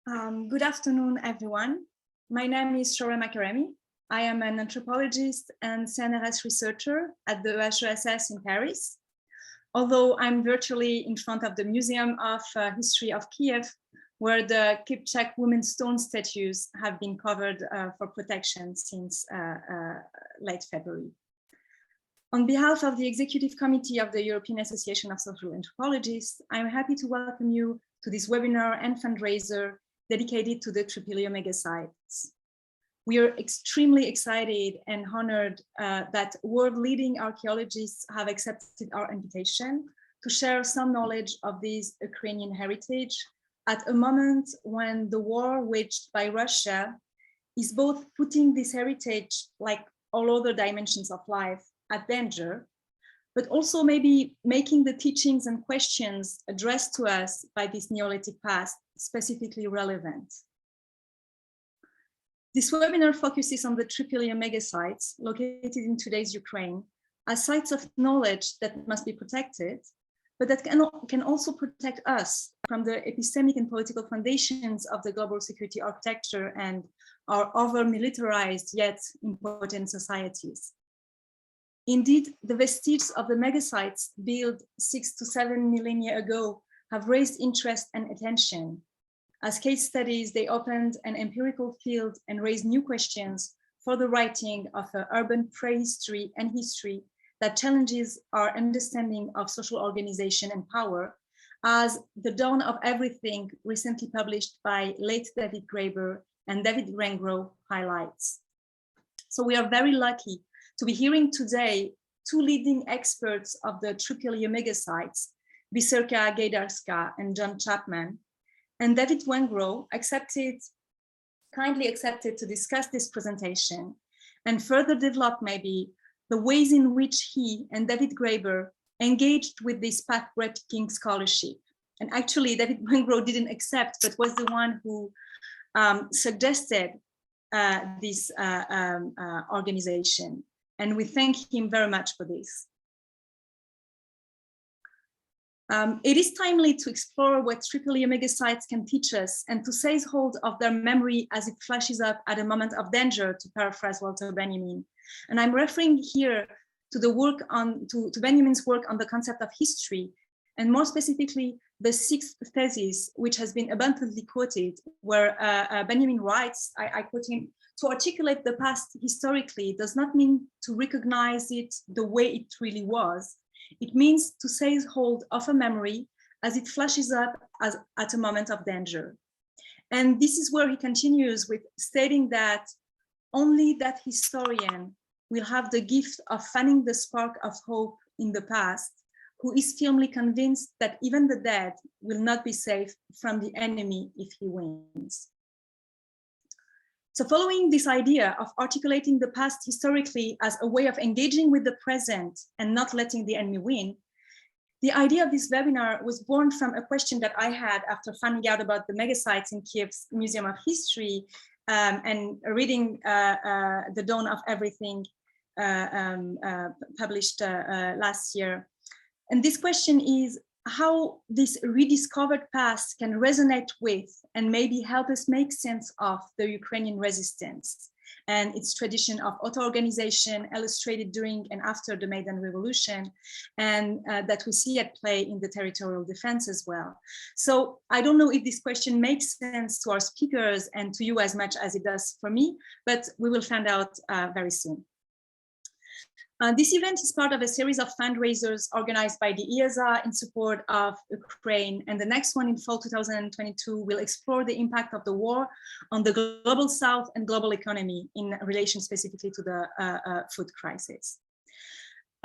Good afternoon, everyone. My name is Shora Makaremi. I am an anthropologist and CNRS researcher at the HESS in Paris. Although I'm virtually in front of the Museum of History of Kiev, where the Kipchak women's stone statues have been covered for protection since late February. On behalf of the Executive Committee of the European Association of Social Anthropologists, I'm happy to welcome you to this webinar and fundraiser dedicated to the Trypillia megasites. We are extremely excited and honored that world-leading archaeologists have accepted our invitation to share some knowledge of this Ukrainian heritage at a moment when the war waged by Russia is both putting this heritage, like all other dimensions of life, at danger, but also maybe making the teachings and questions addressed to us by this Neolithic past specifically relevant. This webinar focuses on the Trypillia megasites located in today's Ukraine as sites of knowledge that must be protected, but that can also protect us from the epistemic and political foundations of the global security architecture and our over-militarized yet impotent societies. Indeed, the vestiges of the megasites built 6 to 7 millennia ago have raised interest and attention. As case studies, they opened an empirical field and raised new questions for the writing of an urban prehistory and history that challenges our understanding of social organization and power, as The Dawn of Everything, recently published by late David Graeber and David Wengrow, highlights. So we are very lucky to be hearing today two leading experts of the Trypillia megasites, Biserka Gajdarska and John Chapman, and David Wengrow kindly accepted to discuss this presentation and further develop maybe the ways in which he and David Graeber engaged with this path-breaking scholarship. And actually, David Wengrow didn't accept, but was the one who suggested this organization. And we thank him very much for this. It is timely to explore what Trypillia megasites can teach us and to seize hold of their memory as it flashes up at a moment of danger, to paraphrase Walter Benjamin. And I'm referring here to the work to Benjamin's work on the concept of history, and more specifically, the sixth thesis, which has been abundantly quoted, where Benjamin writes, I quote him, "To articulate the past historically does not mean to recognize it the way it really was. It means to seize hold of a memory as it flashes up at a moment of danger." And this is where he continues with stating that only that historian will have the gift of fanning the spark of hope in the past, who is firmly convinced that even the dead will not be safe from the enemy if he wins. So following this idea of articulating the past historically as a way of engaging with the present and not letting the enemy win, the idea of this webinar was born from a question that I had after finding out about the megasites in Kiev's Museum of History and reading The Dawn of Everything published last year. And this question is how this rediscovered past can resonate with and maybe help us make sense of the Ukrainian resistance and its tradition of auto-organization illustrated during and after the Maidan Revolution, and that we see at play in the territorial defense as well. So I don't know if this question makes sense to our speakers and to you as much as it does for me, but we will find out very soon. This event is part of a series of fundraisers organized by the EASA in support of Ukraine, and the next one in fall 2022 will explore the impact of the war on the global South and global economy in relation specifically to the food crisis.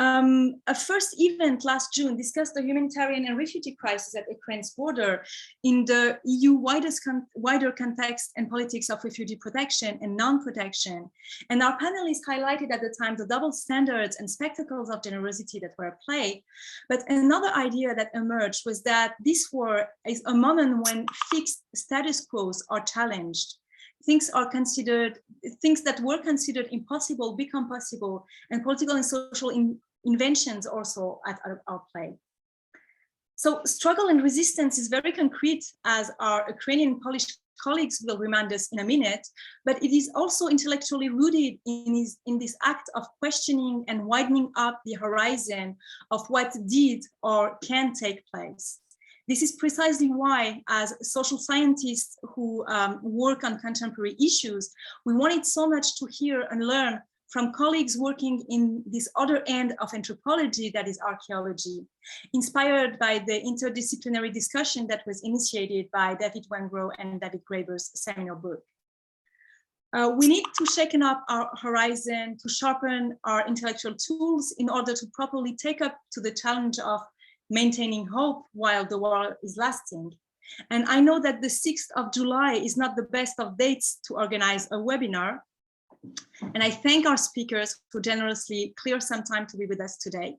A first event last June discussed the humanitarian and refugee crisis at Ukraine's border in the EU wider context and politics of refugee protection and non-protection. And our panelists highlighted at the time the double standards and spectacles of generosity that were at play. But another idea that emerged was that this war is a moment when fixed status quos are challenged. Things that were considered impossible become possible, and political and social inventions also at play. So struggle and resistance is very concrete, as our Ukrainian Polish colleagues will remind us in a minute, but it is also intellectually rooted in this act of questioning and widening up the horizon of what did or can take place. This is precisely why, as social scientists who work on contemporary issues, we wanted so much to hear and learn from colleagues working in this other end of anthropology, that is archaeology, inspired by the interdisciplinary discussion that was initiated by David Wengrow and David Graeber's seminal book. We need to shaken up our horizon, to sharpen our intellectual tools in order to properly take up to the challenge of maintaining hope while the war is lasting. And I know that the 6th of July is not the best of dates to organize a webinar. And I thank our speakers who generously clear some time to be with us today.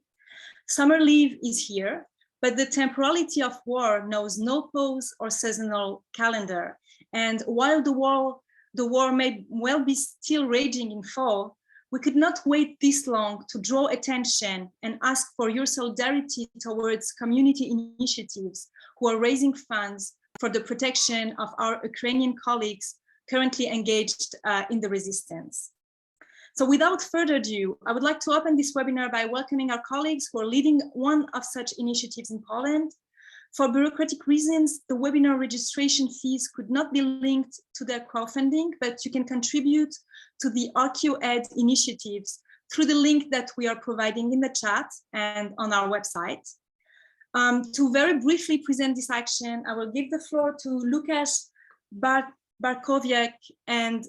Summer leave is here, but the temporality of war knows no pause or seasonal calendar. And while the war may well be still raging in fall, we could not wait this long to draw attention and ask for your solidarity towards community initiatives who are raising funds for the protection of our Ukrainian colleagues currently engaged in the resistance. So without further ado, I would like to open this webinar by welcoming our colleagues who are leading one of such initiatives in Poland. For bureaucratic reasons, the webinar registration fees could not be linked to their crowdfunding, but you can contribute to the ArchaeoEd initiatives through the link that we are providing in the chat and on our website. To very briefly present this action, I will give the floor to Lukasz Barkowiak and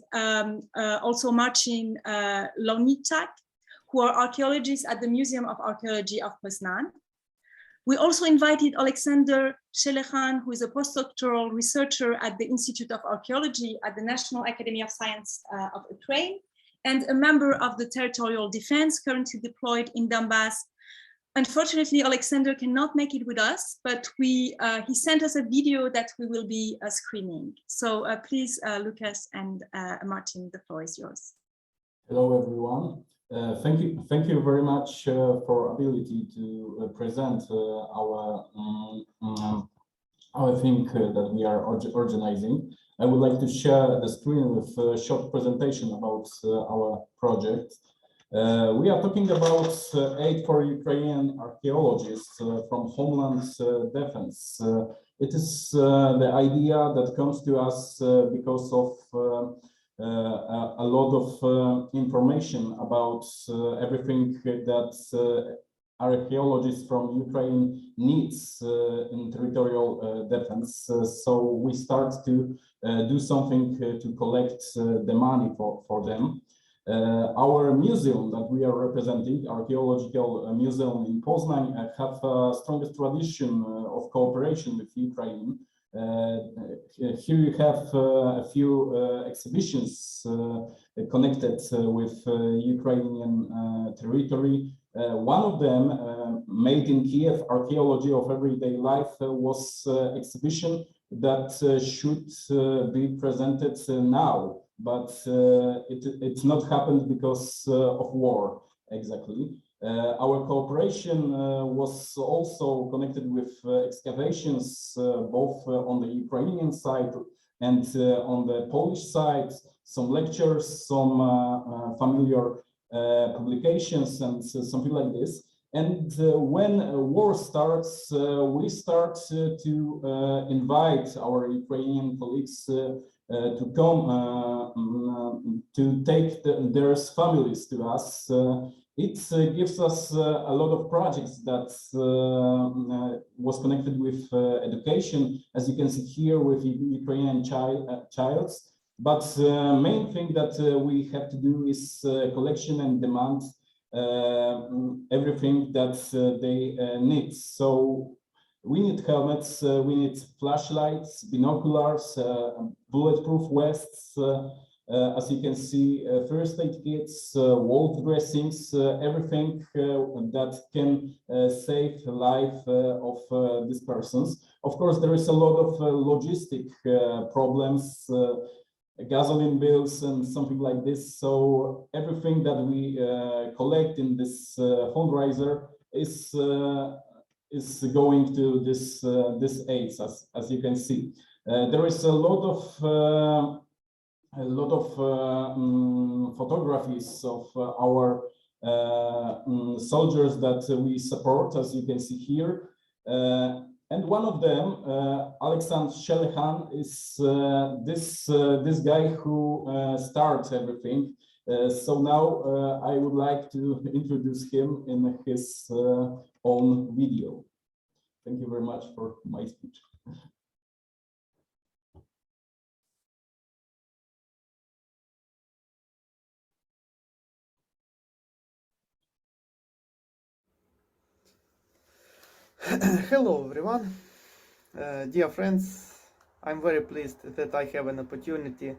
also Marcin Loniczak, who are archaeologists at the Museum of Archaeology of Poznan. We also invited Alexander Shelechan, who is a postdoctoral researcher at the Institute of Archaeology at the National Academy of Science of Ukraine, and a member of the Territorial Defense currently deployed in Donbass. Unfortunately, Alexander cannot make it with us, but he sent us a video that we will be screening. So please, Lukasz and Martin, the floor is yours. Hello, everyone. Thank you very much for ability to present our thing that we are organizing. I would like to share the screen with a short presentation about our project. We are talking about aid for Ukrainian archaeologists from Homeland Defense. It is the idea that comes to us because of a lot of information about everything that archaeologists from Ukraine needs in territorial defense. So we start to do something to collect the money for them. Our museum that we are representing, Archaeological Museum in Poznań, have a strongest tradition of cooperation with Ukraine. Here you have a few exhibitions connected with Ukrainian territory. One of them, Made in Kiev, Archaeology of Everyday Life, was exhibition that should be presented now. But it's not happened because of war, exactly. Our cooperation was also connected with excavations, both on the Ukrainian side and on the Polish side, some lectures, some familiar publications and something like this. And when war starts, we start to invite our Ukrainian colleagues to come to take their families to us. It gives us a lot of projects that was connected with education, as you can see here with Ukrainian childs. But main thing that we have to do is collection and demand everything that they need. So we need helmets, we need flashlights, binoculars, bulletproof vests, as you can see, first aid kits, wound dressings, everything that can save the life of these persons. Of course, there is a lot of logistic problems, gasoline bills and something like this. So everything that we collect in this fundraiser is going to this aids, as you can see. There is a lot of photographies of our soldiers that we support, as you can see here. And one of them, Alexander Shelehan, is this guy who starts everything. So now I would like to introduce him in his own video. Thank you very much for my speech. Hello everyone, dear friends. I'm very pleased that I have an opportunity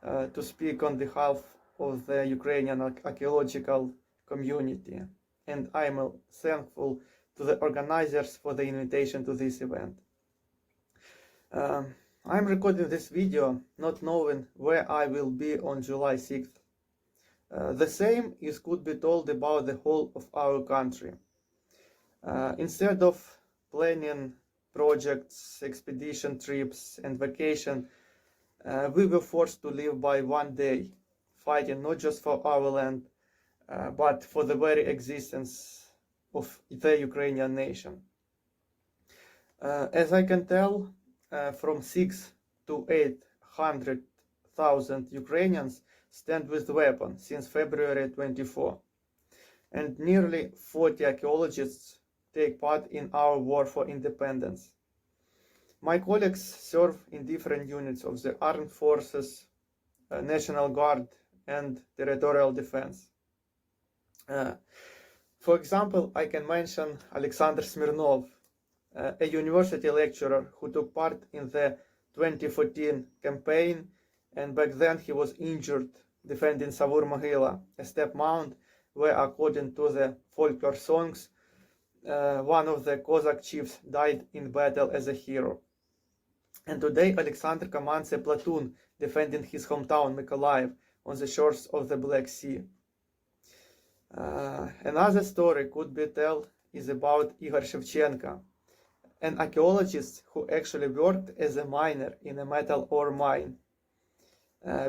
to speak on behalf of the Ukrainian archaeological community, and I'm thankful to the organizers for the invitation to this event. I'm recording this video not knowing where I will be on July 6th. The same could be told about the whole of our country. Instead of planning projects, expedition trips, and vacation, we were forced to live by one day, fighting not just for our land, but for the very existence of the Ukrainian nation. As I can tell, from 6 to 800,000 Ukrainians stand with weapons since February 24, and nearly 40 archaeologists take part in our war for independence. My colleagues serve in different units of the armed forces, National Guard, and territorial defense. For example, I can mention Alexander Smirnov, a university lecturer who took part in the 2014 campaign, and back then he was injured defending Savur Mohyla, a step mound where, according to the folklore songs, one of the Cossack chiefs died in battle as a hero. And today Alexander commands a platoon defending his hometown Mykolaiv on the shores of the Black Sea. Another story could be told is about Igor Shevchenko, an archaeologist who actually worked as a miner in a metal ore mine.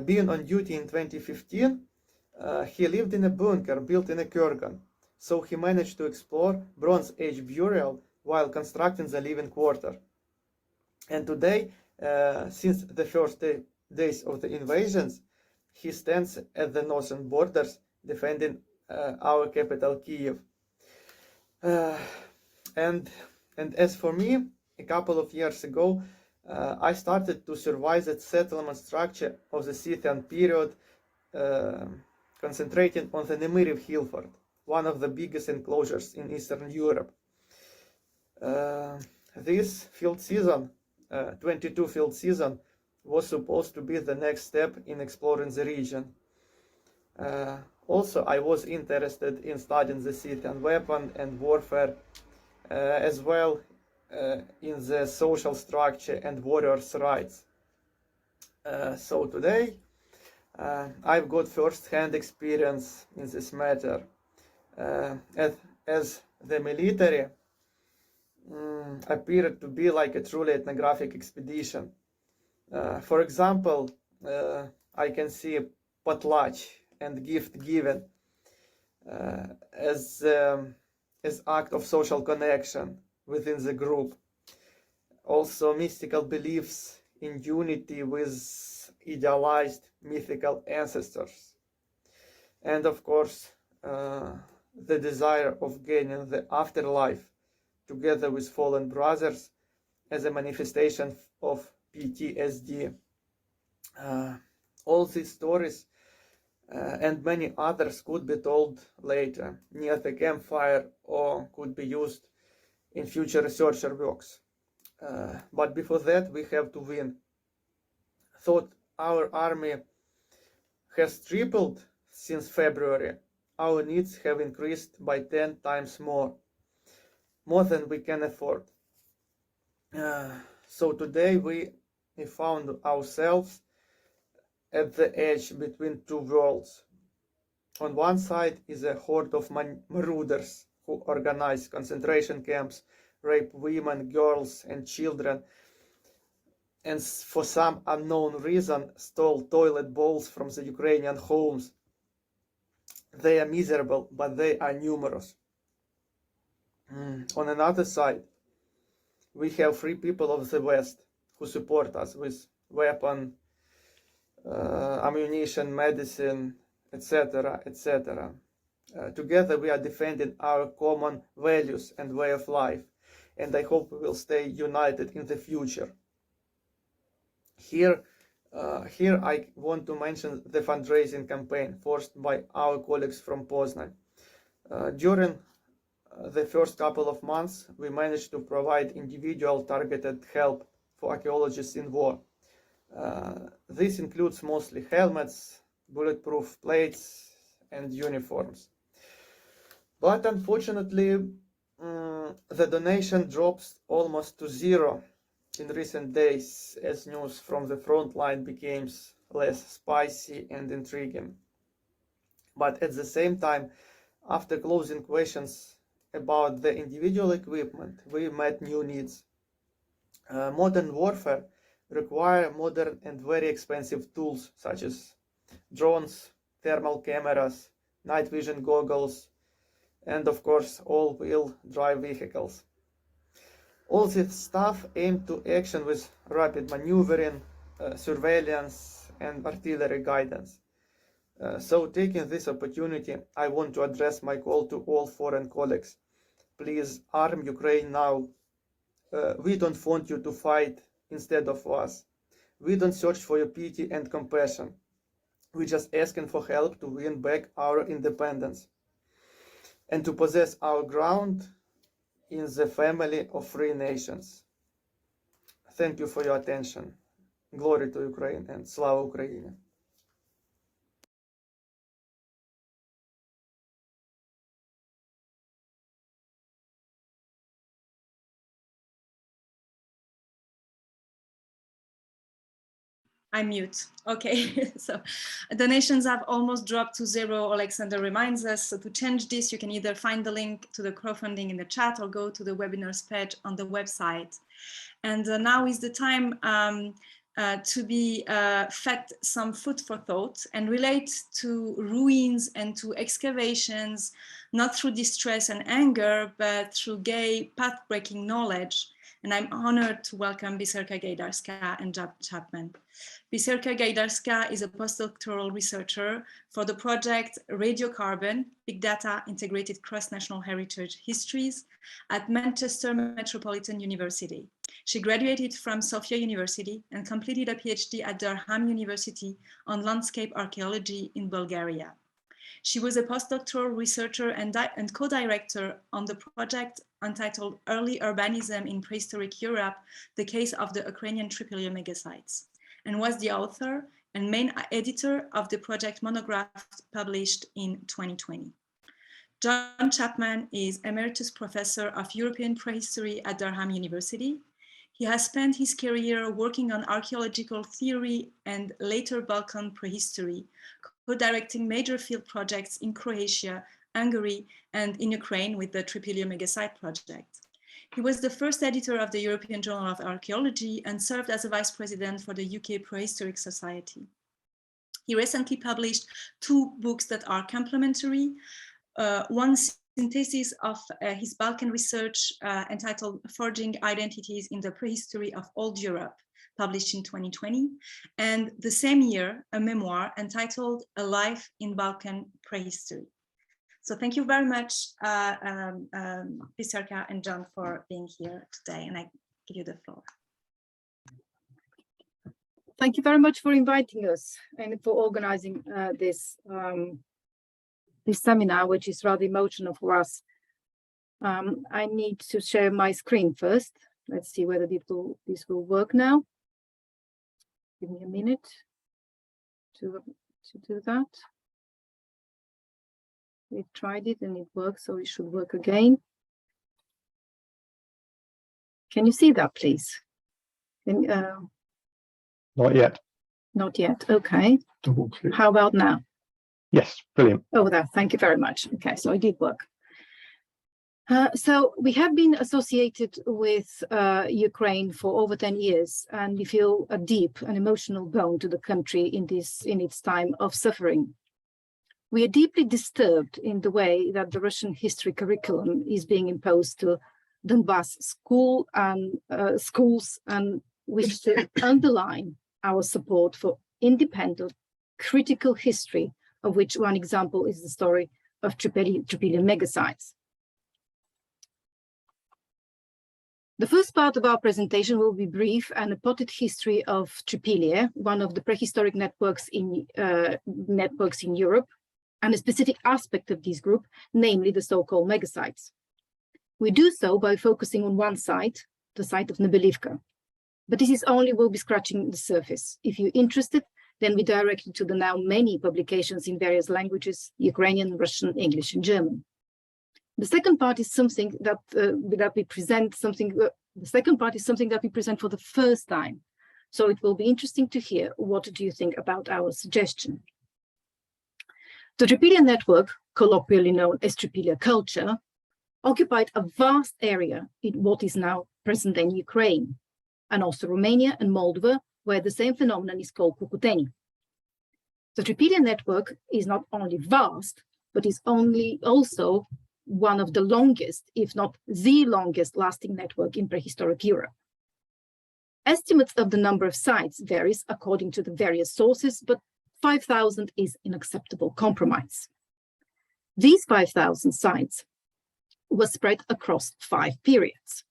Being on duty in 2015, he lived in a bunker built in a kurgan. So he managed to explore Bronze Age burial while constructing the living quarter. And today, since the first days of the invasions, he stands at the northern borders defending our capital, Kiev. And as for me, a couple of years ago, I started to survey the settlement structure of the Scythian period, concentrating on the Nemiriv Hillfort, one of the biggest enclosures in Eastern Europe. This field season, 22 field season, was supposed to be the next step in exploring the region. Also, I was interested in studying the Scythian weapon and warfare, as well in the social structure and warriors' rights. So today, I've got first-hand experience in this matter. As the military appeared to be like a truly ethnographic expedition. For example, I can see potlatch and gift given as act of social connection within the group. Also, mystical beliefs in unity with idealized mythical ancestors, and of course, the desire of gaining the afterlife together with fallen brothers as a manifestation of PTSD. All these stories and many others could be told later near the campfire or could be used in future researcher works. But before that, we have to win. Thought our army has tripled since February. Our needs have increased by 10 times more than we can afford. So today we found ourselves at the edge between two worlds. On one side is a horde of marauders who organize concentration camps, rape women, girls, and children, and for some unknown reason stole toilet bowls from the Ukrainian homes. They are miserable, but they are numerous. On another side, we have free people of the West who support us with weapon, ammunition, medicine, etc., etc. Together we are defending our common values and way of life, and I hope we will stay united in the future. Here I want to mention the fundraising campaign forced by our colleagues from Poznan. During the first couple of months, we managed to provide individual targeted help for archaeologists in war. This includes mostly helmets, bulletproof plates, and uniforms. But unfortunately, the donation drops almost to zero in recent days as news from the front line became less spicy and intriguing. But at the same time, after closing questions about the individual equipment, we met new needs. Modern warfare require modern and very expensive tools such as drones, thermal cameras, night vision goggles, and of course all-wheel drive vehicles. All this stuff aimed to action with rapid maneuvering, surveillance, and artillery guidance. So taking this opportunity, I want to address my call to all foreign colleagues. Please arm Ukraine now. We don't want you to fight instead of us. We don't search for your pity and compassion. We're just asking for help to win back our independence and to possess our ground in the family of free nations. Thank you for your attention. Glory to Ukraine and Slava Ukraini. I mute. Okay, so donations have almost dropped to zero, Alexander reminds us. So to change this, you can either find the link to the crowdfunding in the chat or go to the webinars page on the website. And now is the time to be fed some food for thought and relate to ruins and to excavations, not through distress and anger, but through gay, path-breaking knowledge. And I'm honored to welcome Biserka Gajdarska and John Chapman. Biserka Gajdarska is a postdoctoral researcher for the project Radiocarbon, Big Data Integrated Cross-National Heritage Histories at Manchester Metropolitan University. She graduated from Sofia University and completed a PhD at Durham University on landscape archaeology in Bulgaria. She was a postdoctoral researcher and co-director on the project entitled Early Urbanism in Prehistoric Europe, the Case of the Ukrainian Trypillia Megasites, and was the author and main editor of the project monograph published in 2020. John Chapman is Emeritus Professor of European Prehistory at Durham University. He has spent his career working on archaeological theory and later Balkan prehistory, co-directing major field projects in Croatia, Hungary, and in Ukraine with the Trypillia Megasite project. He was the first editor of the European Journal of Archaeology and served as a vice president for the UK Prehistoric Society. He recently published 2 books that are complementary. One synthesis of his Balkan research entitled Forging Identities in the Prehistory of Old Europe, published in 2020, and the same year, a memoir entitled A Life in Balkan Prehistory. So thank you very much, Biserka and John, for being here today, and I give you the floor. Thank you very much for inviting us and for organizing this seminar, which is rather emotional for us. I need to share my screen first. Let's see whether this will work now. Give me a minute to do that. We tried it and it works, so it should work again. Can you see that, please? Not yet. Not yet. Okay. Double click. How about now? Yes, brilliant. Oh, there. Thank you very much. Okay, so it did work. So we have been associated with Ukraine for over 10 years, and we feel a deep and emotional bond to the country in its time of suffering. We are deeply disturbed in the way that the Russian history curriculum is being imposed to Donbass schools, and wish to underline our support for independent, critical history, of which one example is the story of Trypillia megasites. The first part of our presentation will be brief and a potted history of Trypillia, one of the prehistoric networks in Europe, and a specific aspect of this group, namely the so-called megasites. We do so by focusing on one site, the site of Nebelivka. But this is only will be scratching the surface. If you're interested, then we direct you to the now many publications in various languages: Ukrainian, Russian, English, and German. The second part is something that we present for the first time. So it will be interesting to hear what do you think about our suggestion. The Trypillia network, colloquially known as Trypillia culture, occupied a vast area in what is now present-day Ukraine, and also Romania and Moldova, where the same phenomenon is called cucuteni. The Trypillia network is not only vast, but is also one of the longest, if not the longest lasting network in prehistoric Europe. Estimates of the number of sites varies according to the various sources, but 5,000 is an acceptable compromise. These 5,000 sites were spread across 5 periods: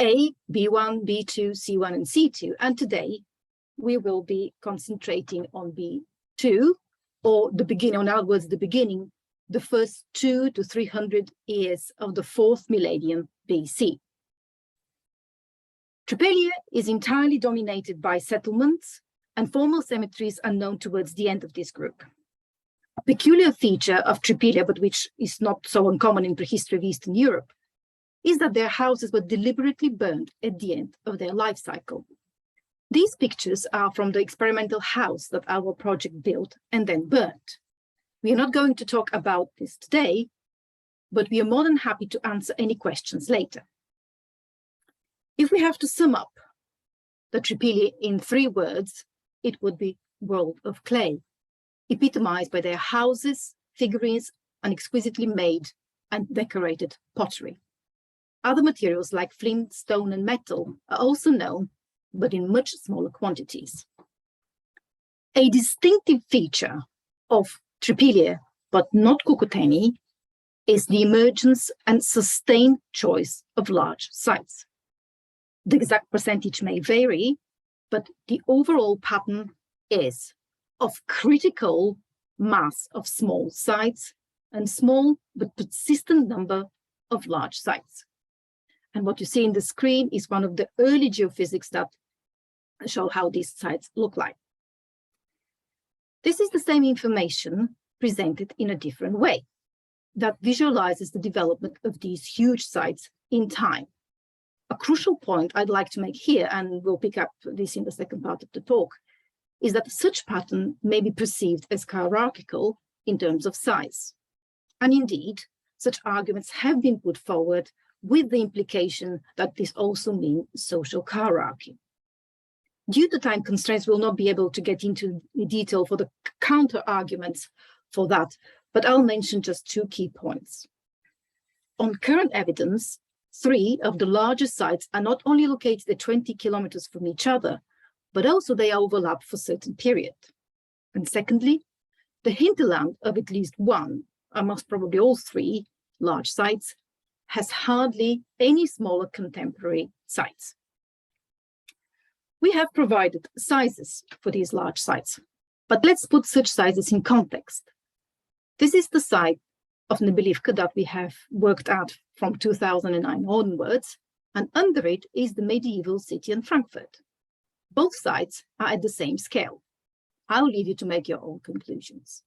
A, B1, B2, C1, and C2, and today we will be concentrating on B2, or the beginning, in other words, the beginning, the first 200 to 300 years of the 4th millennium BC. Trypillia is entirely dominated by settlements, and formal cemeteries are known towards the end of this group. A peculiar feature of Trypillia, but which is not so uncommon in prehistory of Eastern Europe, is that their houses were deliberately burned at the end of their life cycle. These pictures are from the experimental house that our project built and then burnt. We are not going to talk about this today, but we are more than happy to answer any questions later. If we have to sum up the Trypillia in 3 words, it would be world of clay, epitomized by their houses, figurines, and exquisitely made and decorated pottery. Other materials like flint, stone, and metal are also known, but in much smaller quantities. A distinctive feature of Trypillia, but not cucuteni, is the emergence and sustained choice of large sites. The exact percentage may vary, but the overall pattern is of critical mass of small sites and small but persistent number of large sites. And what you see in the screen is one of the early geophysics that show how these sites look like. This is the same information presented in a different way that visualizes the development of these huge sites in time. A crucial point I'd like to make here, and we'll pick up this in the second part of the talk, is that such pattern may be perceived as hierarchical in terms of size. And indeed, such arguments have been put forward with the implication that this also means social hierarchy. Due to time constraints, we'll not be able to get into the detail for the counter arguments for that, but I'll mention just 2 key points. On current evidence, 3 of the largest sites are not only located at 20 kilometers from each other, but also they overlap for a certain period. And secondly, the hinterland of at least one, or most probably all 3 large sites, has hardly any smaller contemporary sites. We have provided sizes for these large sites, but let's put such sizes in context. This is the site of Nebelivka that we have worked at from 2009 onwards, and under it is the medieval city in Frankfurt. Both sites are at the same scale. I'll leave you to make your own conclusions.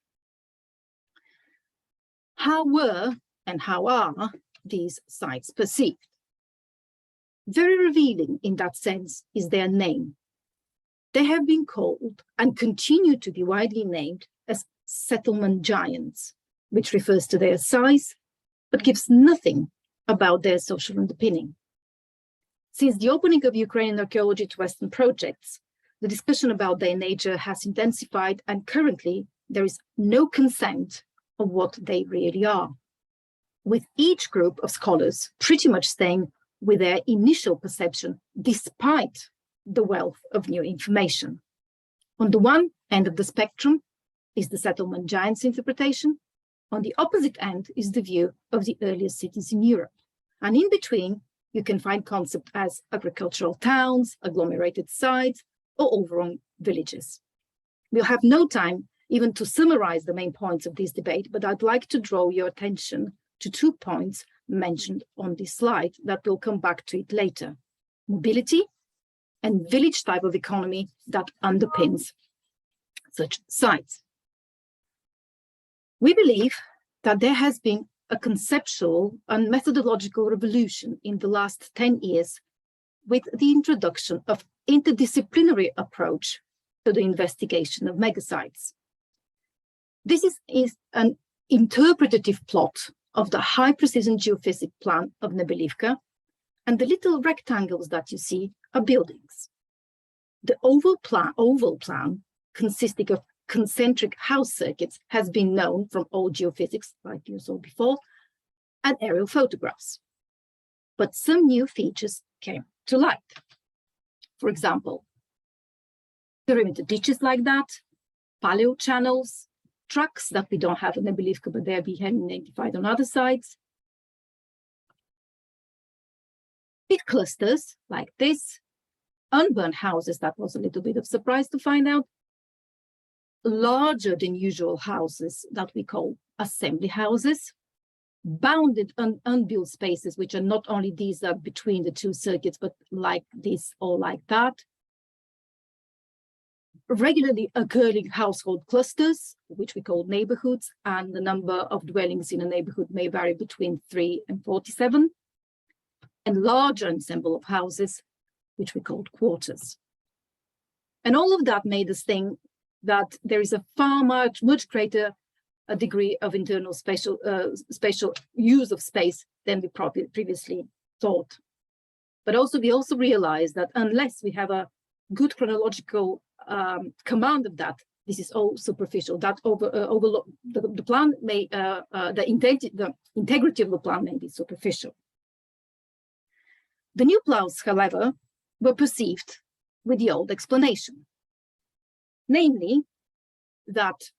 How were and how are these sites perceived? Very revealing in that sense is their name. They have been called and continue to be widely named as settlement giants, which refers to their size but gives nothing about their social underpinning. Since the opening of Ukrainian archaeology to Western projects, the discussion about their nature has intensified, and currently there is no consent of what they really are, with each group of scholars pretty much staying with their initial perception despite the wealth of new information. On the one end of the spectrum is the settlement giants interpretation. On the opposite end is the view of the earliest cities in Europe. And in between, you can find concepts as agricultural towns, agglomerated sites, or overrun villages. We'll have no time even to summarize the main points of this debate, but I'd like to draw your attention to 2 points mentioned on this slide that will come back to it later: mobility and village type of economy that underpins such sites. We believe that there has been a conceptual and methodological revolution in the last 10 years with the introduction of interdisciplinary approach to the investigation of megasites. This is an interpretative plot of the high-precision geophysics plan of Nebelivka, and the little rectangles that you see are buildings. The oval plan consisting of concentric house circuits has been known from old geophysics, like you saw before, and aerial photographs. But some new features came to light. For example, perimeter ditches like that, paleo channels, tracks that we don't have in Nebelivka, but they're being identified on other sites. Pit clusters like this, unburned houses, that was a little bit of surprise to find out, larger than usual houses that we call assembly houses, bounded unbuilt spaces, which are not only these are between the two circuits, but like this or like that. Regularly occurring household clusters, which we call neighborhoods, and the number of dwellings in a neighborhood may vary between 3 and 47, and larger ensemble of houses, which we called quarters. And all of that made us think that there is a much greater degree of internal spatial use of space than we previously thought. But also we also realized that unless we have a good chronological command of that, this is all superficial. That the plan may the integrity of the plan may be superficial. The new plans, however, were perceived with the old explanation, namely that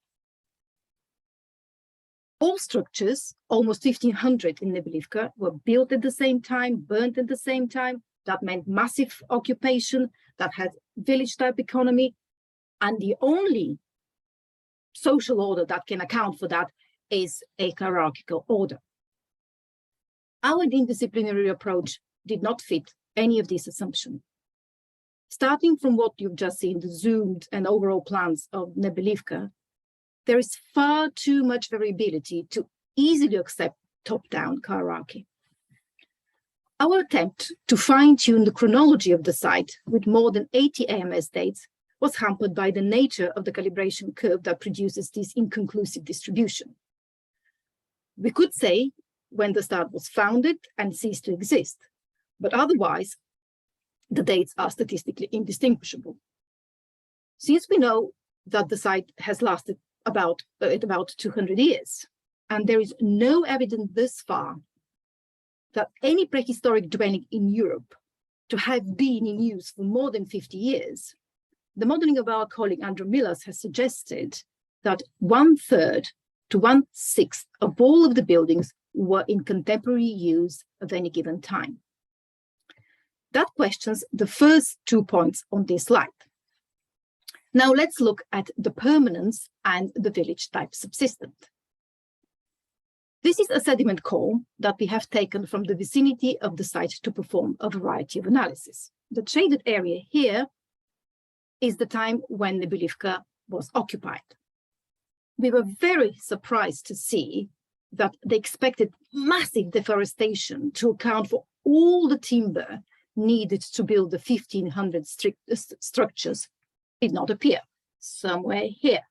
all structures, almost 1,500 in Nebelivka, were built at the same time, burnt at the same time. That meant massive occupation, that had village-type economy, and the only social order that can account for that is a hierarchical order. Our interdisciplinary approach did not fit any of these assumptions. Starting from what you've just seen, the zoomed and overall plans of Nebelivka, there is far too much variability to easily accept top-down hierarchy. Our attempt to fine-tune the chronology of the site with more than 80 AMS dates was hampered by the nature of the calibration curve that produces this inconclusive distribution. We could say when the site was founded and ceased to exist, but otherwise, the dates are statistically indistinguishable. Since we know that the site has lasted about 200 years, and there is no evidence thus far that any prehistoric dwelling in Europe to have been in use for more than 50 years, the modeling of our colleague Andrew Millers has suggested that 1/3 to 1/6 of all of the buildings were in contemporary use at any given time. That questions the first 2 points on this slide. Now let's look at the permanence and the village type subsistent. This is a sediment core that we have taken from the vicinity of the site to perform a variety of analysis. The shaded area here is the time when Nebelivka was occupied. We were very surprised to see that the expected massive deforestation to account for all the timber needed to build the 1,500 structures did not appear, somewhere here.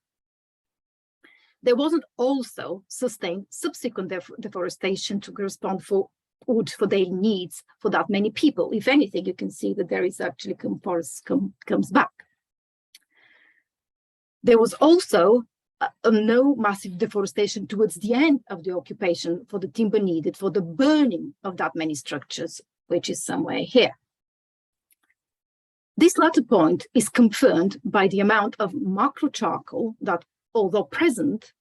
There wasn't also sustained subsequent deforestation to correspond for wood for daily needs for that many people. If anything, you can see that there is actually forest comes back. There was also no massive deforestation towards the end of the occupation for the timber needed for the burning of that many structures, which is somewhere here. This latter point is confirmed by the amount of macro charcoal that, although present,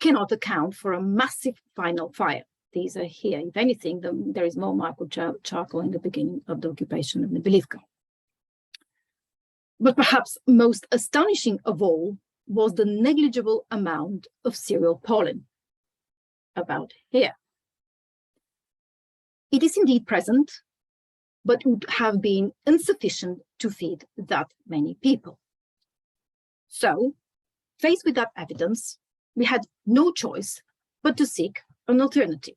cannot account for a massive final fire. These are here. If anything, there is more macro charcoal in the beginning of the occupation of Nebelivka. But perhaps most astonishing of all was the negligible amount of cereal pollen, about here. It is indeed present, but would have been insufficient to feed that many people. So, faced with that evidence, we had no choice but to seek an alternative.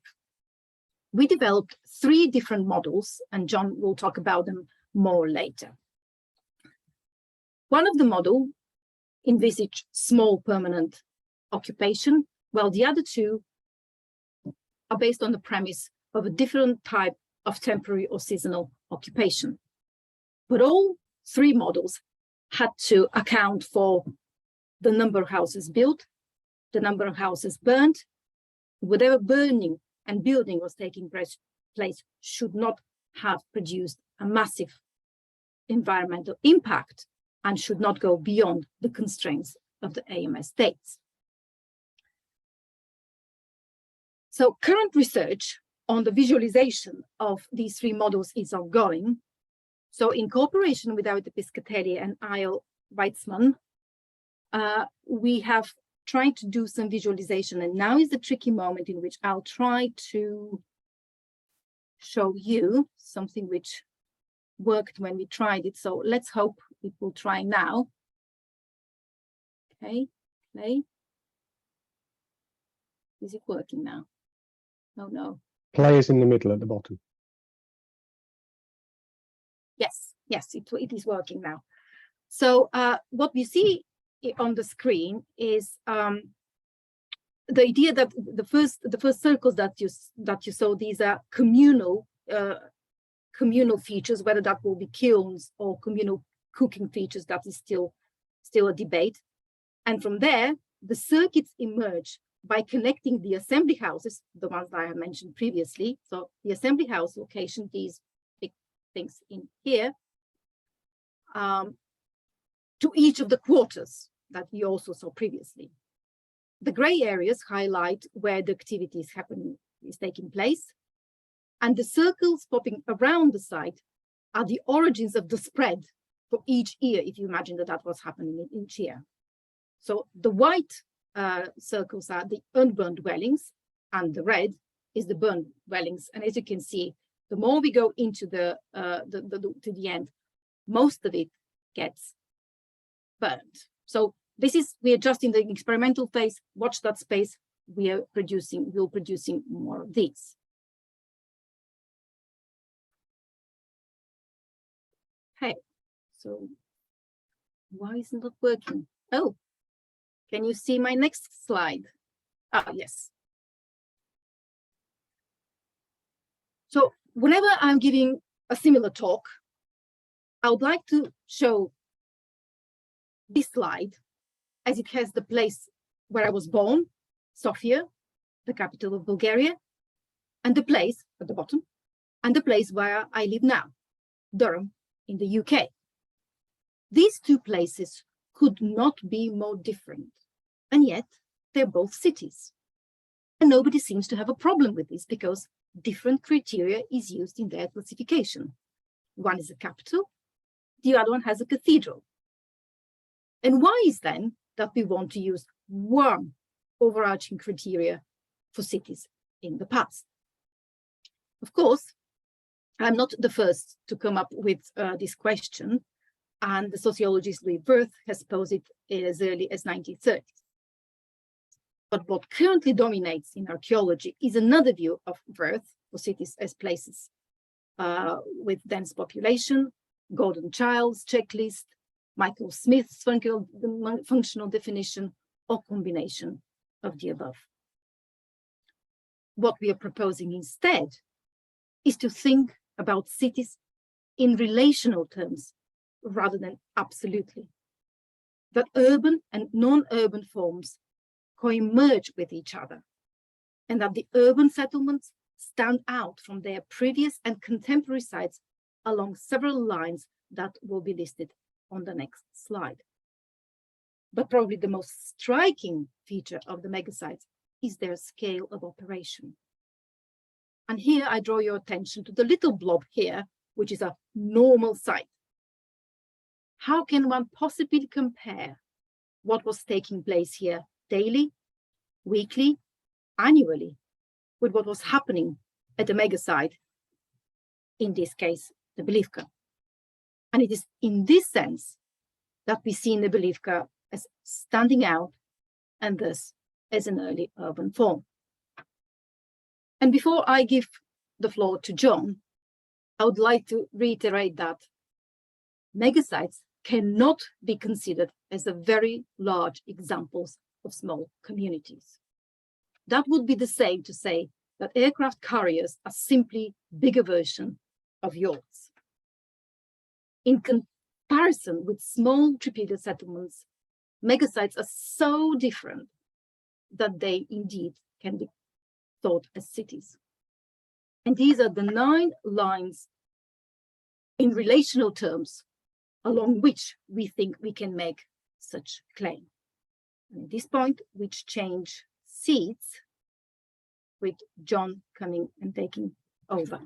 We developed 3 different models, and John will talk about them more later. One of the models envisaged small permanent occupation, while the other 2 are based on the premise of a different type of temporary or seasonal occupation. But all 3 models had to account for the number of houses built, the number of houses burned. Whatever burning and building was taking place should not have produced a massive environmental impact and should not go beyond the constraints of the AMS states. So current research on the visualization of these 3 models is ongoing. So in cooperation with David Piscatelli and Eyal Weitzman, we have tried to do some visualization, and now is the tricky moment in which I'll try to show you something which worked when we tried it. So let's hope it will try now. Okay, play. Is it working now? Oh no. Play is in the middle at the bottom. Yes, it is working now. So what we see on the screen is the idea that the first circles that you saw, these are communal features, whether that will be kilns or communal cooking features, that is still a debate. And from there, the circuits emerge by connecting the assembly houses, the ones that I have mentioned previously. So the assembly house location, these big things in here, to each of the quarters that we also saw previously. The gray areas highlight where the activity is taking place, and the circles popping around the site are the origins of the spread for each year, if you imagine that was happening in each year. So the white circles are the unburned dwellings, and the red is the burned dwellings. And as you can see, the more we go into to the end, most of it gets burned. So we're just in the experimental phase. Watch that space. We're producing more of these. Okay, so why isn't it working? Oh, can you see my next slide? Ah, yes. So whenever I'm giving a similar talk, I would like to show this slide as it has the place where I was born, Sofia, the capital of Bulgaria, and the place at the bottom, and the place where I live now, Durham, in the UK. These 2 places could not be more different, and yet they're both cities. And nobody seems to have a problem with this because different criteria is used in their classification. One is a capital, the other one has a cathedral. And why is then that we want to use one overarching criteria for cities in the past? Of course, I'm not the first to come up with this question, and the sociologist Louis Wirth has posed it as early as 1930s. But what currently dominates in archaeology is another view of Wirth for cities as places with dense population, Gordon Childs' checklist, Michael Smith's functional definition, or combination of the above. What we are proposing instead is to think about cities in relational terms rather than absolutely. That urban and non-urban forms co-emerge with each other, and that the urban settlements stand out from their previous and contemporary sites along several lines that will be listed on the next slide. But probably the most striking feature of the megasites is their scale of operation. And here I draw your attention to the little blob here, which is a normal site. How can one possibly compare what was taking place here daily, weekly, annually, with what was happening at the megasite, in this case, the Belivka? And it is in this sense that we see Nebelivka as standing out and thus as an early urban form. And before I give the floor to John, I would like to reiterate that megasites cannot be considered as a very large examples of small communities. That would be the same to say that aircraft carriers are simply bigger version of yachts. In comparison with small Trypillia settlements, megasites are so different that they indeed can be thought as cities. And these are the 9 lines in relational terms along which we think we can make such claim. And at this point, we change seats with John coming and taking over.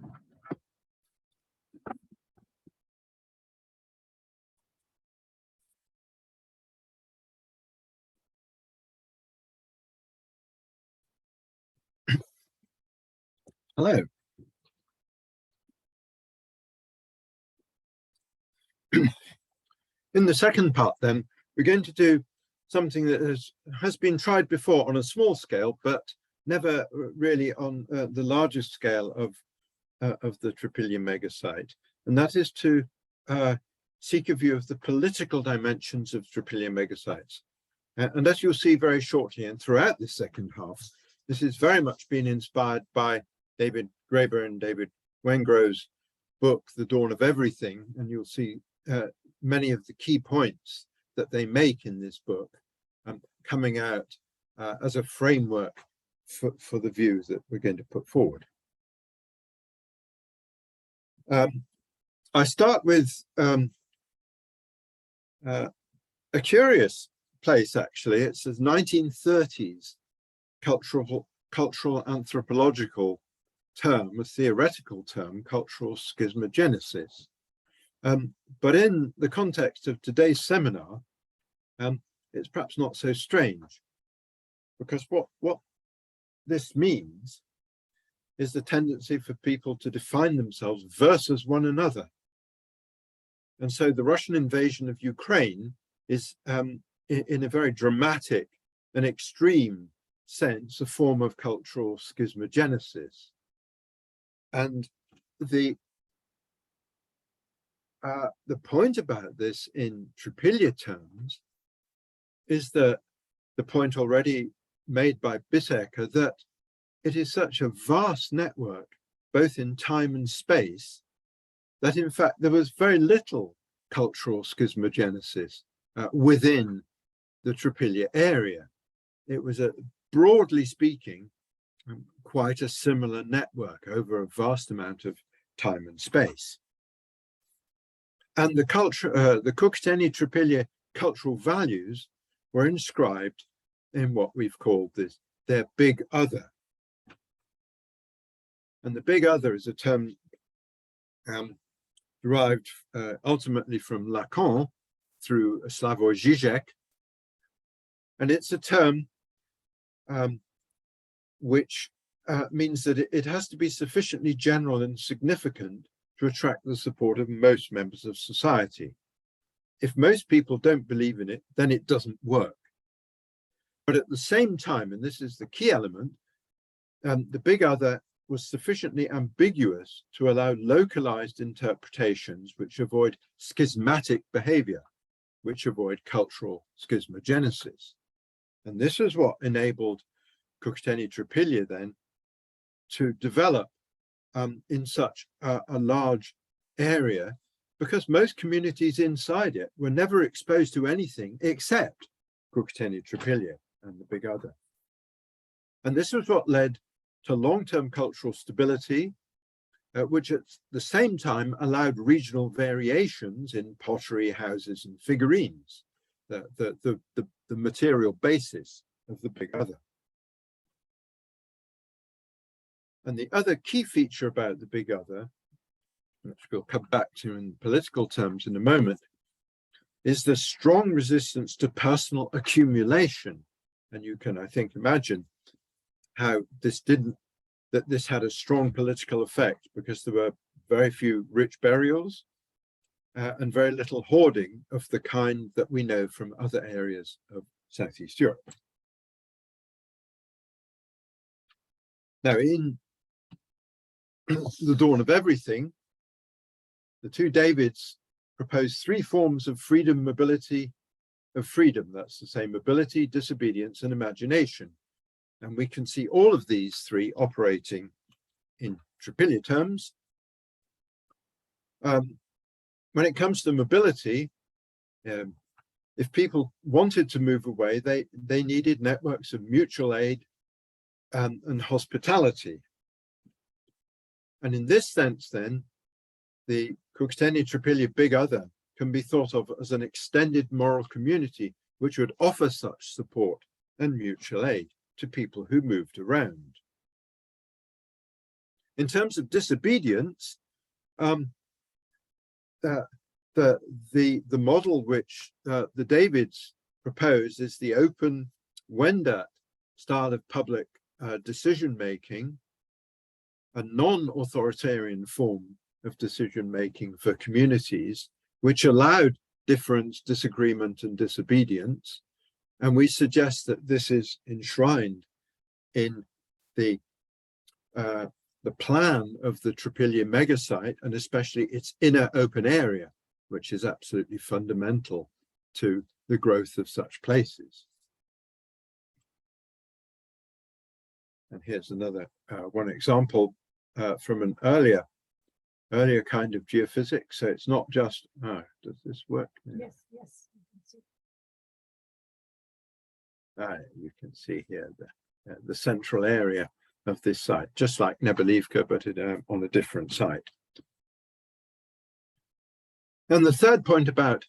Hello. In the second part, then, we're going to do something that has been tried before on a small scale, but never really on the largest scale of the Trypillia megasite, and that is to seek a view of the political dimensions of Trypillia megasites. And as you'll see very shortly and throughout this second half, this has very much been inspired by David Graeber and David Wengrow's book, The Dawn of Everything, and you'll see many of the key points that they make in this book coming out as a framework for the views that we're going to put forward. I start with a curious place, actually. It's a 1930s cultural anthropological term, a theoretical term, cultural schismogenesis. But in the context of today's seminar, it's perhaps not so strange, because what this means is the tendency for people to define themselves versus one another. And so the Russian invasion of Ukraine is, in a very dramatic and extreme sense, a form of cultural schismogenesis. And the point about this in Trypillia terms is that the point already made by Bisseker, that it is such a vast network, both in time and space, that in fact there was very little cultural schismogenesis within the Trypillia area. It was, broadly speaking, quite a similar network over a vast amount of time and space. And the Cucteni Trypillia cultural values were inscribed in what we've called their big other. And the big other is a term derived ultimately from Lacan through Slavoj Žižek. And it's a term which means that it has to be sufficiently general and significant to attract the support of most members of society. If most people don't believe in it, then it doesn't work. But at the same time, and this is the key element, the big other was sufficiently ambiguous to allow localized interpretations which avoid schismatic behavior, which avoid cultural schismogenesis. And this is what enabled Cucuteni Trypillia then to develop in such a large area, because most communities inside it were never exposed to anything except Cucuteni Trypillia and the big other. And this was what led to long-term cultural stability, which at the same time allowed regional variations in pottery, houses, and figurines, the material basis of the big other. And the other key feature about the big other, which we'll come back to in political terms in a moment, is the strong resistance to personal accumulation. And you can, I think, imagine how this had a strong political effect, because there were very few rich burials and very little hoarding of the kind that we know from other areas of Southeast Europe. Now, in the dawn of everything, the two Davids proposed three forms of freedom, mobility, of freedom. That's to say, mobility, disobedience, and imagination. And we can see all of these three operating in Trypillia terms. When it comes to mobility, if people wanted to move away, they needed networks of mutual aid and hospitality. And in this sense, then, the Cucuteni Trypillia Big Other can be thought of as an extended moral community which would offer such support and mutual aid to people who moved around. In terms of disobedience, the model which the Davids propose is the open Wendat style of public decision-making, a non-authoritarian form of decision-making for communities, which allowed difference, disagreement, and disobedience. And we suggest that this is enshrined in the plan of the Trypillia megasite, and especially its inner open area, which is absolutely fundamental to the growth of such places. And here's another one example from an earlier kind of geophysics. So it's not just, does this work? Yes, yes. You can see here the central area of this site, just like Nebelivka, but on a different site. And the third point about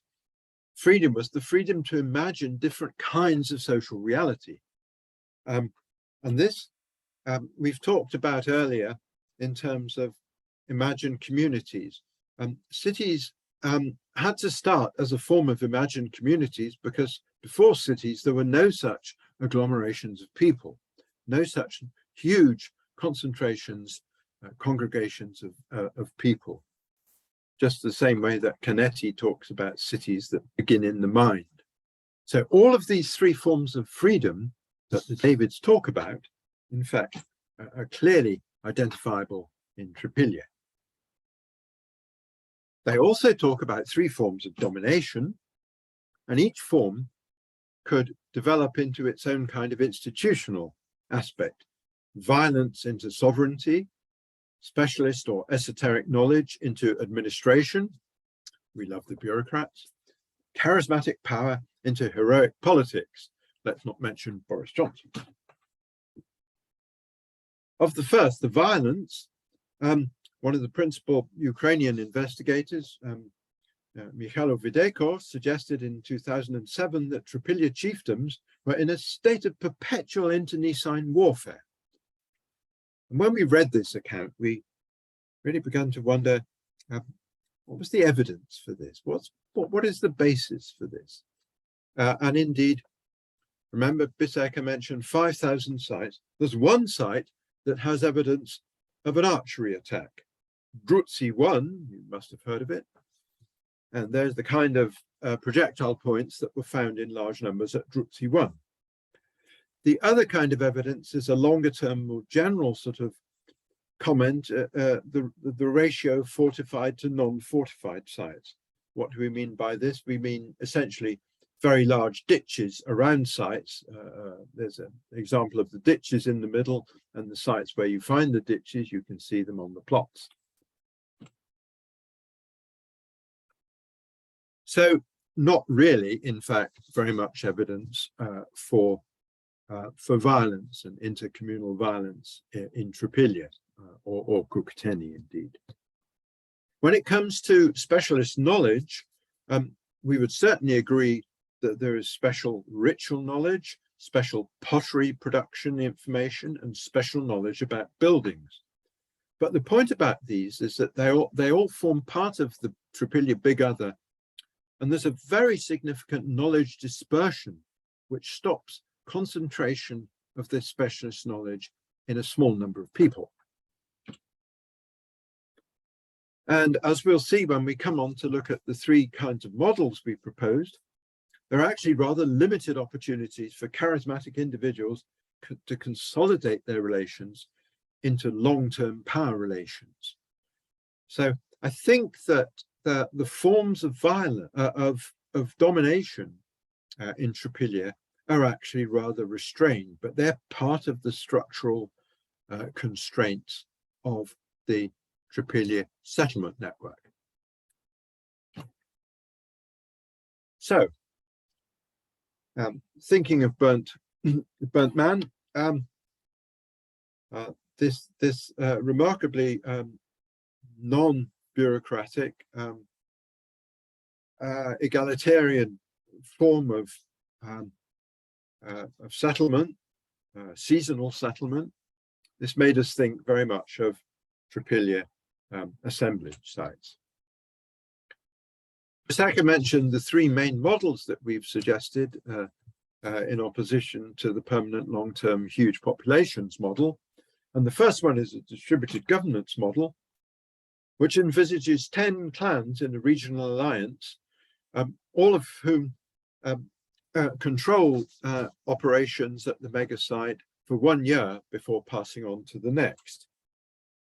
freedom was the freedom to imagine different kinds of social reality. And this we've talked about earlier in terms of imagined communities. Cities had to start as a form of imagined communities, because before cities there were no such agglomerations of people, no such huge concentrations, congregations of people, just the same way that Canetti talks about cities that begin in the mind. So all of these three forms of freedom that the Davids talk about, in fact, are clearly identifiable in Trypillia. They also talk about three forms of domination, and each form could develop into its own kind of institutional aspect. Violence into sovereignty, specialist or esoteric knowledge into administration. We love the bureaucrats. Charismatic power into heroic politics. Let's not mention Boris Johnson. Of the first, the violence, one of the principal Ukrainian investigators, Mikhailo Videko, suggested in 2007 that Trypillia chiefdoms were in a state of perpetual internecine warfare. And when we read this account, we really began to wonder, what was the evidence for this? What is the basis for this? And indeed, remember, Biseka mentioned 5,000 sites. There's one site that has evidence of an archery attack. Drutsi 1, you must have heard of it. And there's the kind of projectile points that were found in large numbers at Drutsi 1. The other kind of evidence is a longer term, more general sort of comment, the ratio of fortified to non-fortified sites. What do we mean by this? We mean essentially very large ditches around sites. There's an example of the ditches in the middle, and the sites where you find the ditches, you can see them on the plots. So not really, in fact, very much evidence for violence and intercommunal violence in Trypillia or Cucteni indeed. When it comes to specialist knowledge, we would certainly agree that there is special ritual knowledge, special pottery production information, and special knowledge about buildings. But the point about these is that they all form part of the Trypillia Big Other, and there's a very significant knowledge dispersion which stops concentration of this specialist knowledge in a small number of people. And as we'll see when we come on to look at the three kinds of models we proposed, there are actually rather limited opportunities for charismatic individuals to consolidate their relations into long-term power relations. So I think that the forms of violence, of domination in Trypillia are actually rather restrained, but they're part of the structural constraints of the Trypillia settlement network. So, thinking of burnt man, this remarkably non-bureaucratic, egalitarian form of settlement, seasonal settlement. This made us think very much of Trypillia assemblage sites. Bisaka mentioned the three main models that we've suggested in opposition to the permanent long-term huge populations model. And the first one is a distributed governance model, which envisages 10 clans in a regional alliance, all of whom control operations at the megasite for 1 year before passing on to the next.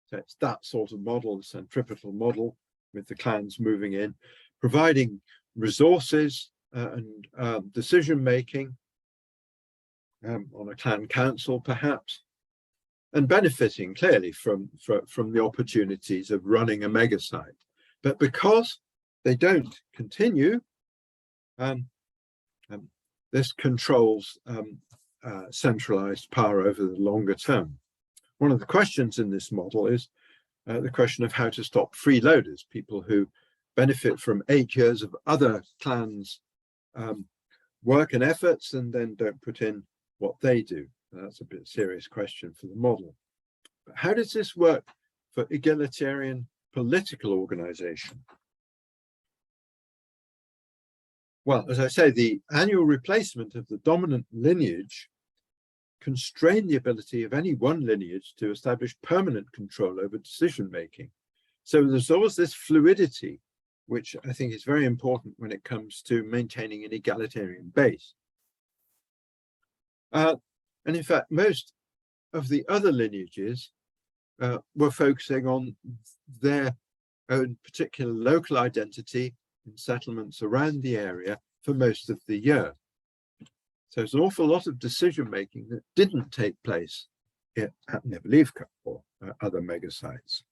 So it's that sort of model, the centripetal model, with the clans moving in, providing resources and decision-making on a clan council, perhaps, and benefiting clearly from the opportunities of running a megasite. But because they don't continue, this controls centralized power over the longer term. One of the questions in this model is the question of how to stop freeloaders, people who benefit from 8 years of other clans' work and efforts and then don't put in what they do. That's a bit serious question for the model. But how does this work for egalitarian political organization? Well, as I say, the annual replacement of the dominant lineage constrain the ability of any one lineage to establish permanent control over decision-making. So there's always this fluidity, which I think is very important when it comes to maintaining an egalitarian base. And in fact, most of the other lineages were focusing on their own particular local identity in settlements around the area for most of the year. So there's an awful lot of decision-making that didn't take place at Nebelivka or other megasites.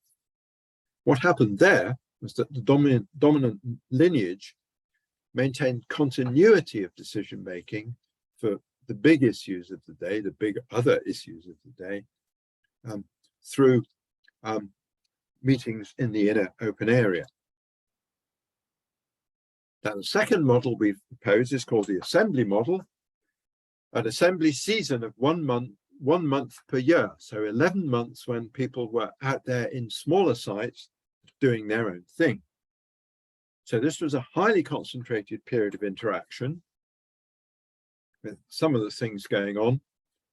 What happened there was that the dominant lineage maintained continuity of decision-making for the big issues of the day, the big other issues of the day, through meetings in the inner open area. Now, the second model we've proposed is called the assembly model, an assembly season of 1 month per year. So 11 months when people were out there in smaller sites doing their own thing. So this was a highly concentrated period of interaction with some of the things going on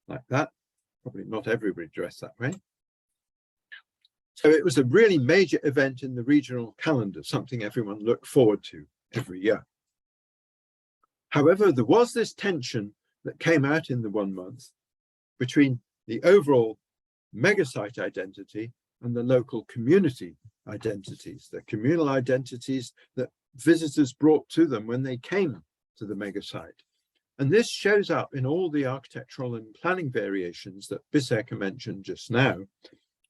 like that. Probably not everybody dressed that way. So it was a really major event in the regional calendar, something everyone looked forward to every year. However, there was this tension that came out in the 1 month between the overall megasite identity and the local community identities, the communal identities that visitors brought to them when they came to the megasite. And this shows up in all the architectural and planning variations that Biseca mentioned just now.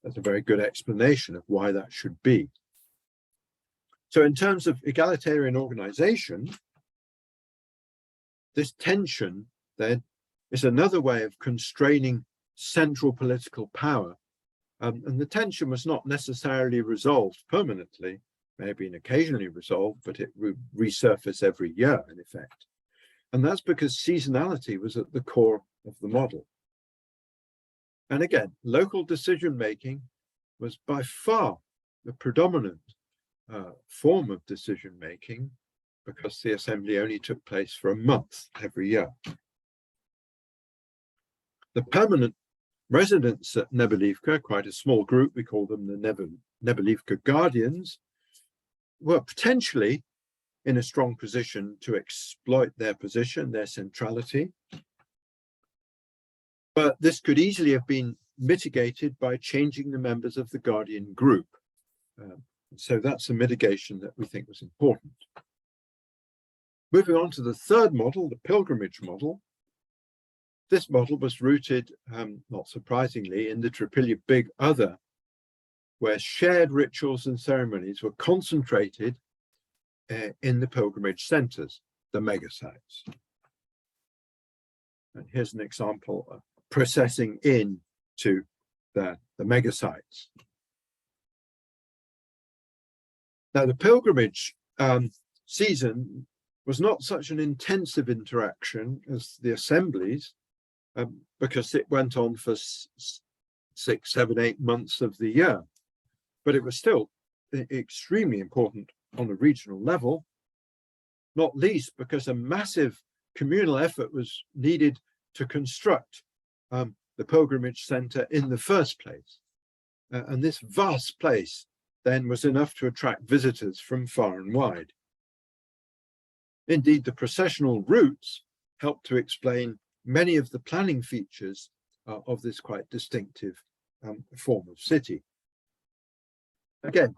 That's a very good explanation of why that should be. So in terms of egalitarian organization, this tension then is another way of constraining central political power. And the tension was not necessarily resolved permanently, may have been occasionally resolved, but it would resurface every year in effect. And that's because seasonality was at the core of the model. And again, local decision-making was by far the predominant form of decision-making, because the assembly only took place for a month every year. The permanent residents at Nebelivka, quite a small group, we call them the Nebelivka Guardians, were potentially in a strong position to exploit their position, their centrality. But this could easily have been mitigated by changing the members of the Guardian group. So that's a mitigation that we think was important. Moving on to the third model, the pilgrimage model. This model was rooted, not surprisingly, in the Trypillia Big Other, where shared rituals and ceremonies were concentrated in the pilgrimage centers, the megasites. And here's an example of processing into the megasites. Now, the pilgrimage season was not such an intensive interaction as the assemblies, because it went on for 6, 7, 8 months of the year. But it was still extremely important on a regional level, not least because a massive communal effort was needed to construct the pilgrimage center in the first place. And this vast place then was enough to attract visitors from far and wide. Indeed, the processional routes helped to explain many of the planning features of this quite distinctive form of city. Again,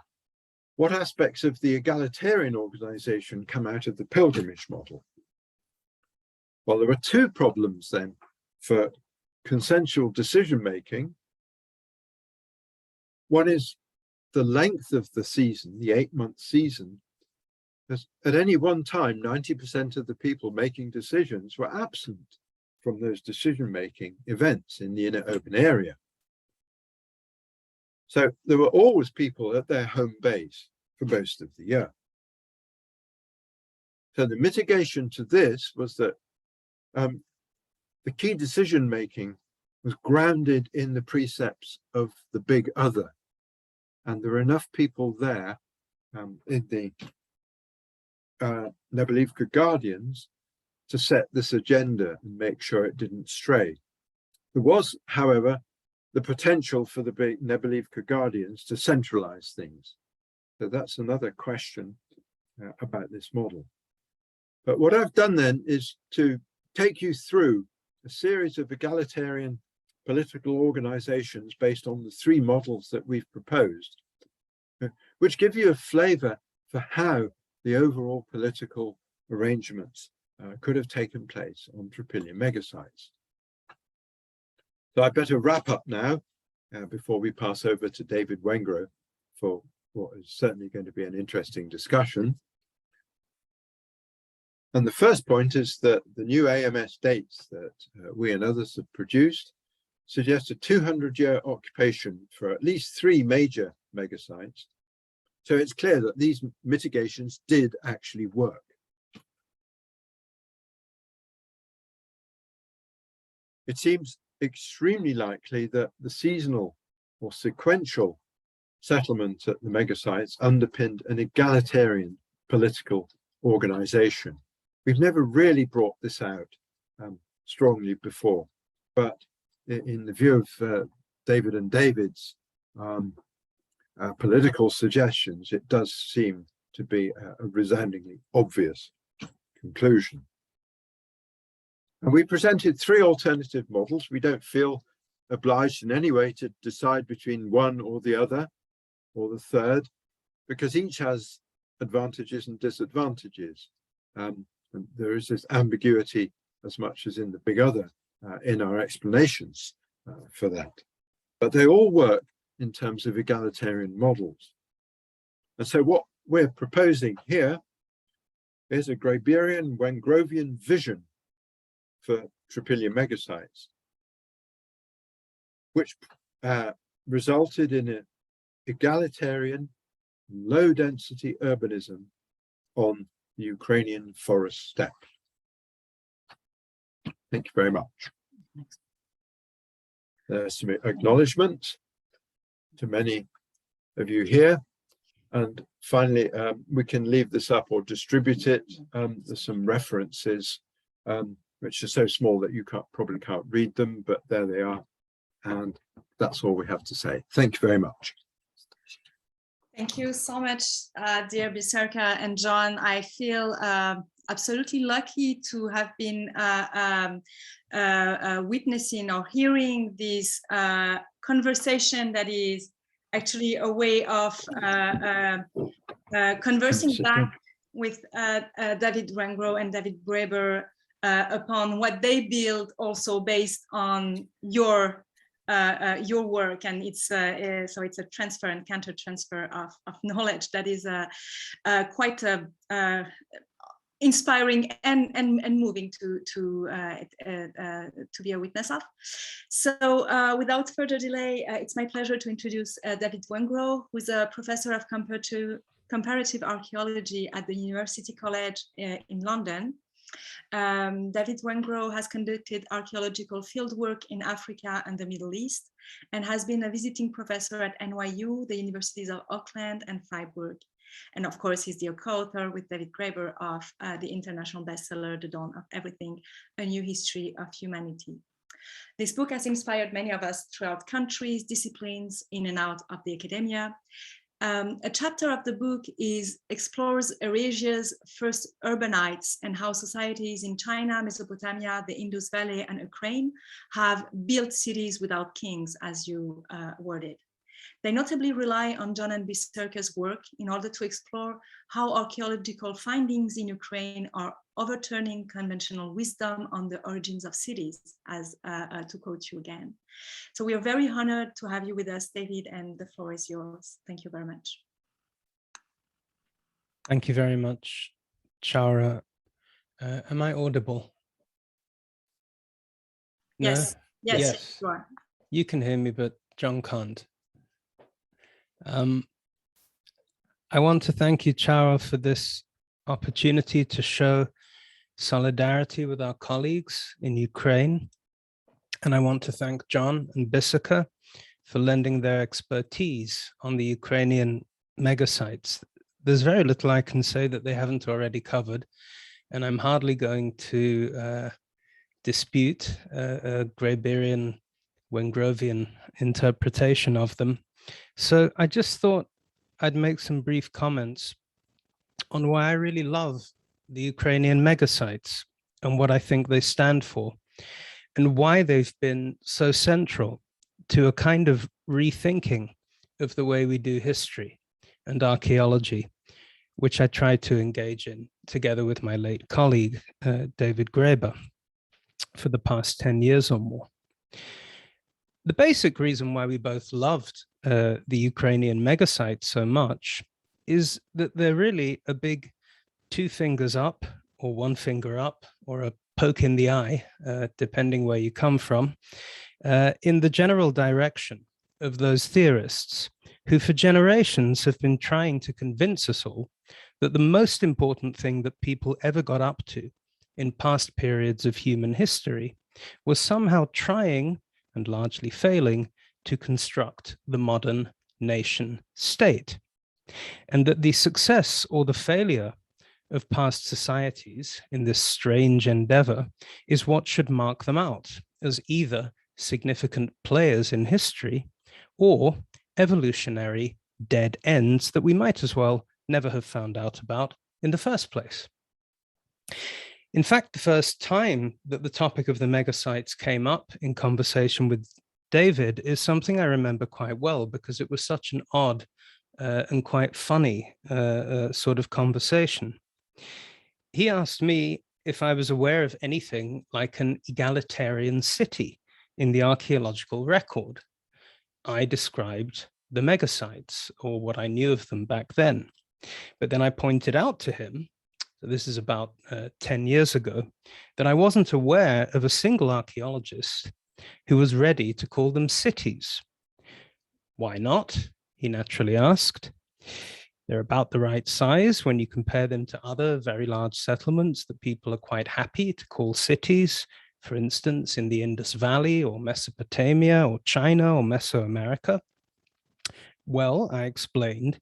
what aspects of the egalitarian organization come out of the pilgrimage model? Well, there were two problems then for consensual decision-making. One is the length of the season, the 8-month season. At any one time, 90% of the people making decisions were absent from those decision-making events in the inner urban area. So there were always people at their home base for most of the year. So the mitigation to this was that the key decision-making was grounded in the precepts of the Big Other. And there were enough people there in the Nebelivka Guardians to set this agenda and make sure it didn't stray. There was, however, the potential for the Nebelivka Guardians to centralize things. So that's another question about this model. But what I've done then is to take you through a series of egalitarian political organizations based on the 3 models that we've proposed, which give you a flavor for how the overall political arrangements could have taken place on Trypillia megasites. So I better wrap up now before we pass over to David Wengro for what is certainly going to be an interesting discussion. And the first point is that the new AMS dates that we and others have produced suggest a 200-year occupation for at least 3 major megasites. So it's clear that these mitigations did actually work. It seems extremely likely that the seasonal or sequential settlement at the megasites underpinned an egalitarian political organization. We've never really brought this out strongly before, but in the view of David and David's political suggestions, it does seem to be a resoundingly obvious conclusion. And we presented 3 alternative models. We don't feel obliged in any way to decide between one or the other or the third, because each has advantages and disadvantages. And And there is this ambiguity as much as in the big other in our explanations for that. But they all work in terms of egalitarian models. And so what we're proposing here is a Graberian-Wengrovian vision for Trypillia megasites, which resulted in an egalitarian, low-density urbanism on the Ukrainian forest steppe. Thank you very much. There's some acknowledgement to many of you here. And finally, we can leave this up or distribute it. There's some references, which are so small that you probably can't read them, but there they are. And that's all we have to say. Thank you very much. Thank you so much, dear Biserka and John. I feel absolutely lucky to have been witnessing or hearing this conversation that is actually a way of conversing back with David Wengrow and David Graeber upon what they build, also based on your work, and it's so it's a transfer and counter transfer of knowledge that is quite inspiring and moving to be a witness of. So without further delay, it's my pleasure to introduce David Wengrow, who's a professor of comparative archaeology at the University College in London. David Wengrow has conducted archaeological fieldwork in Africa and the Middle East, and has been a visiting professor at NYU, the Universities of Auckland and Freiburg. And of course, he's the co-author with David Graeber of the international bestseller, The Dawn of Everything, A New History of Humanity. This book has inspired many of us throughout countries, disciplines, in and out of the academia. A chapter of the book explores Eurasia's first urbanites and how societies in China, Mesopotamia, the Indus Valley, and Ukraine have built cities without kings, as you worded. They notably rely on John and Biserka's work in order to explore how archaeological findings in Ukraine are overturning conventional wisdom on the origins of cities, as to quote you again. So we are very honored to have you with us, David, and the floor is yours. Thank you very much. Thank you very much, Chara. Am I audible? No? Yes, yes, you are. You can hear me, but John can't. I want to thank you, Chara, for this opportunity to show solidarity with our colleagues in Ukraine. And I want to thank John and Biserka for lending their expertise on the Ukrainian megasites. There's very little I can say that they haven't already covered, and I'm hardly going to dispute a Graberian, Wengrovian interpretation of them. So I just thought I'd make some brief comments on why I really love the Ukrainian megasites and what I think they stand for, and why they've been so central to a kind of rethinking of the way we do history and archaeology, which I tried to engage in together with my late colleague, David Graeber, for the past 10 years or more. The basic reason why we both loved the Ukrainian megasites so much is that they're really a big 2 fingers up, or 1 finger up, or a poke in the eye, depending where you come from, in the general direction of those theorists who for generations have been trying to convince us all that the most important thing that people ever got up to in past periods of human history was somehow trying, and largely failing, to construct the modern nation state. And that the success or the failure of past societies in this strange endeavor is what should mark them out as either significant players in history or evolutionary dead ends that we might as well never have found out about in the first place. In fact, the first time that the topic of the megasites came up in conversation with David is something I remember quite well, because it was such an odd and quite funny sort of conversation. he asked me if I was aware of anything like an egalitarian city in the archaeological record. I described the megasites, or what I knew of them back then. But then I pointed out to him, so this is about 10 years ago, that I wasn't aware of a single archaeologist who was ready to call them cities. Why not? He naturally asked. They're about the right size when you compare them to other very large settlements that people are quite happy to call cities, for instance, in the Indus Valley or Mesopotamia or China or Mesoamerica. Well, I explained,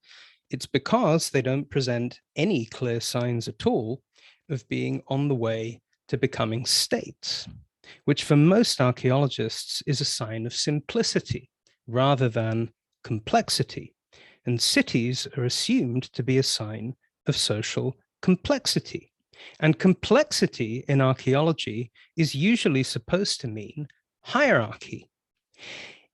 it's because they don't present any clear signs at all of being on the way to becoming states, which for most archaeologists is a sign of simplicity rather than complexity. And cities are assumed to be a sign of social complexity. And complexity in archaeology is usually supposed to mean hierarchy.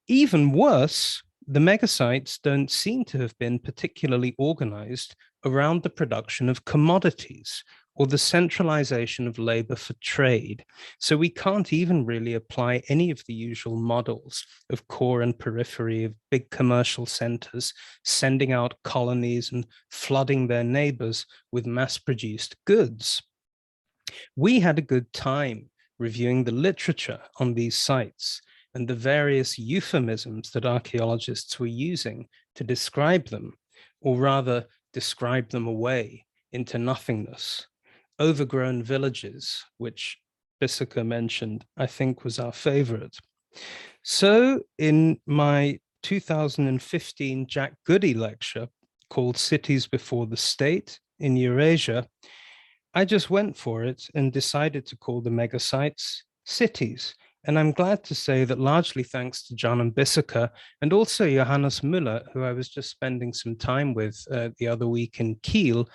Even worse, the megasites don't seem to have been particularly organized around the production of commodities or the centralization of labor for trade. So we can't even really apply any of the usual models of core and periphery of big commercial centers, sending out colonies and flooding their neighbors with mass-produced goods. We had a good time reviewing the literature on these sites and the various euphemisms that archaeologists were using to describe them, or rather describe them away into nothingness. Overgrown villages, which Bissaka mentioned, I think was our favorite. So in my 2015 Jack Goody lecture called Cities Before the State in Eurasia, I just went for it and decided to call the megasites cities. And I'm glad to say that largely thanks to John and Bissaka, and also Johannes Müller, who I was just spending some time with the other week in Kiel,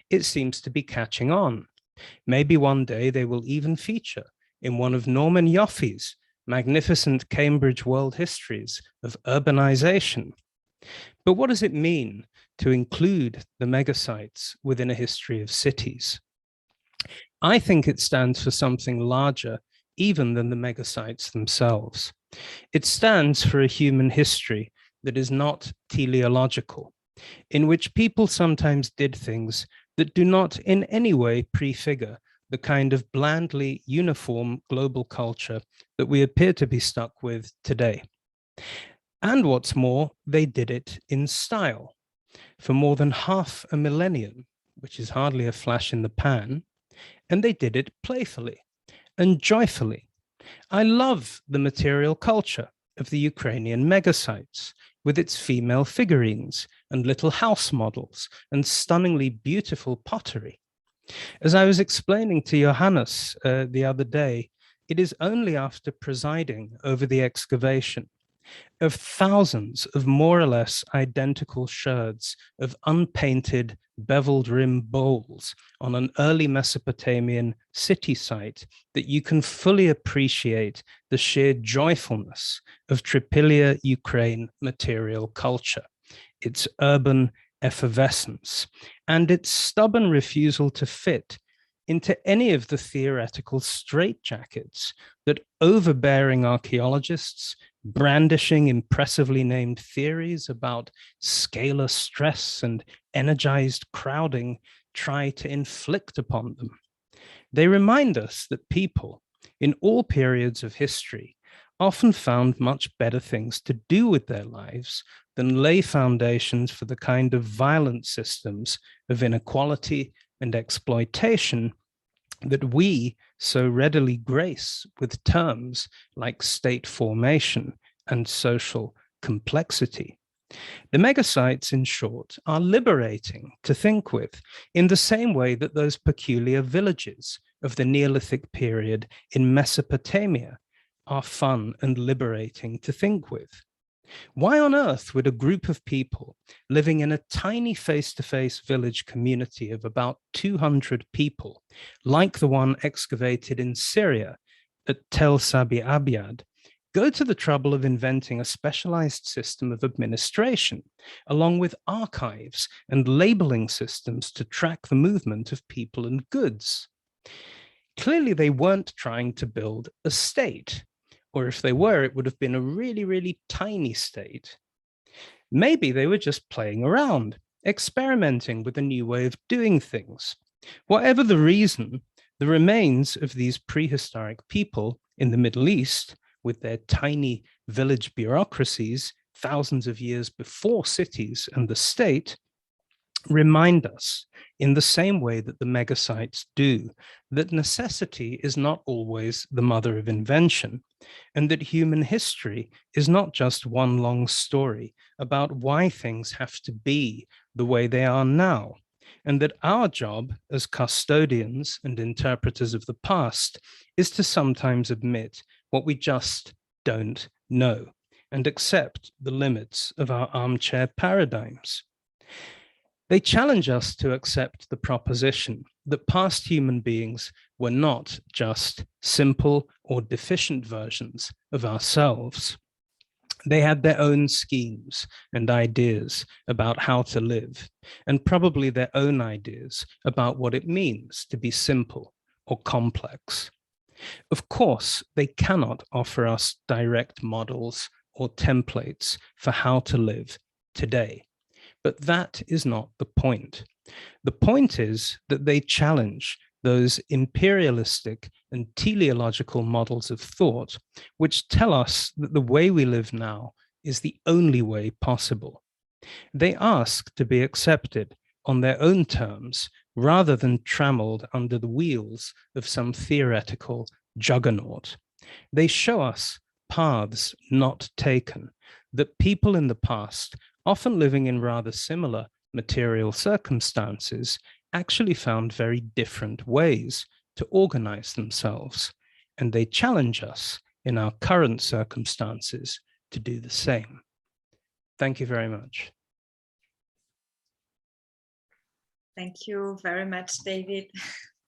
it seems to be catching on. Maybe one day they will even feature in one of Norman Yoffe's magnificent Cambridge World Histories of urbanization. But what does it mean to include the megasites within a history of cities? I think it stands for something larger even than the megasites themselves. It stands for a human history that is not teleological, in which people sometimes did things that do not in any way prefigure the kind of blandly uniform global culture that we appear to be stuck with today. And what's more, they did it in style. For more than half a millennium, which is hardly a flash in the pan, and they did it playfully and joyfully. I love the material culture of the Ukrainian megasites, with its female figurines and little house models and stunningly beautiful pottery. As I was explaining to Johannes the other day, it is only after presiding over the excavation of thousands of more or less identical sherds of unpainted beveled rim bowls on an early Mesopotamian city site that you can fully appreciate the sheer joyfulness of Trypillia, Ukraine material culture, its urban effervescence, and its stubborn refusal to fit into any of the theoretical straitjackets that overbearing archaeologists brandishing impressively named theories about scalar stress and energized crowding try to inflict upon them. They remind us that people in all periods of history often found much better things to do with their lives than lay foundations for the kind of violent systems of inequality and exploitation that we so readily grace with terms like state formation and social complexity. The megasites, in short, are liberating to think with in the same way that those peculiar villages of the Neolithic period in Mesopotamia are fun and liberating to think with. Why on earth would a group of people living in a tiny face-to-face village community of about 200 people, like the one excavated in Syria at Tel Sabi Abyad, go to the trouble of inventing a specialized system of administration, along with archives and labeling systems to track the movement of people and goods. Clearly, they weren't trying to build a state, or if they were, it would have been a really, really tiny state. Maybe they were just playing around, experimenting with a new way of doing things. Whatever the reason, the remains of these prehistoric people in the Middle East, with their tiny village bureaucracies thousands of years before cities and the state, remind us, in the same way that the megasites do, that necessity is not always the mother of invention, and that human history is not just one long story about why things have to be the way they are now, and that our job as custodians and interpreters of the past is to sometimes admit what we just don't know and accept the limits of our armchair paradigms. They challenge us to accept the proposition that past human beings were not just simple or deficient versions of ourselves. They had their own schemes and ideas about how to live, and probably their own ideas about what it means to be simple or complex. Of course, they cannot offer us direct models or templates for how to live today. But that is not the point. The point is that they challenge those imperialistic and teleological models of thought, which tell us that the way we live now is the only way possible. They ask to be accepted on their own terms, rather than trammeled under the wheels of some theoretical juggernaut. They show us paths not taken, that people in the past, often living in rather similar material circumstances, actually found very different ways to organize themselves, and they challenge us in our current circumstances to do the same. Thank you very much. Thank you very much, David.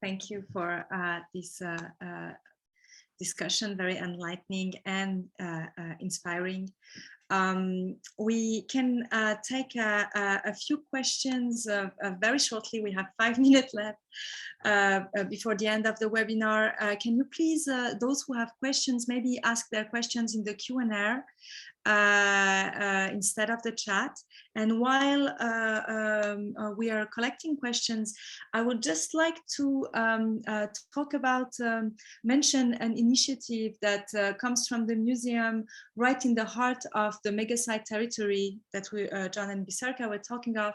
Thank you for this discussion, very enlightening and inspiring. We can take a few questions very shortly. We have 5 minutes left before the end of the webinar. Can you please, those who have questions, maybe ask their questions in the Q&A instead of the chat. And while we are collecting questions, I would just like to talk about, mention an initiative that comes from the museum right in the heart of the megasite territory that we, John and Biserka were talking of.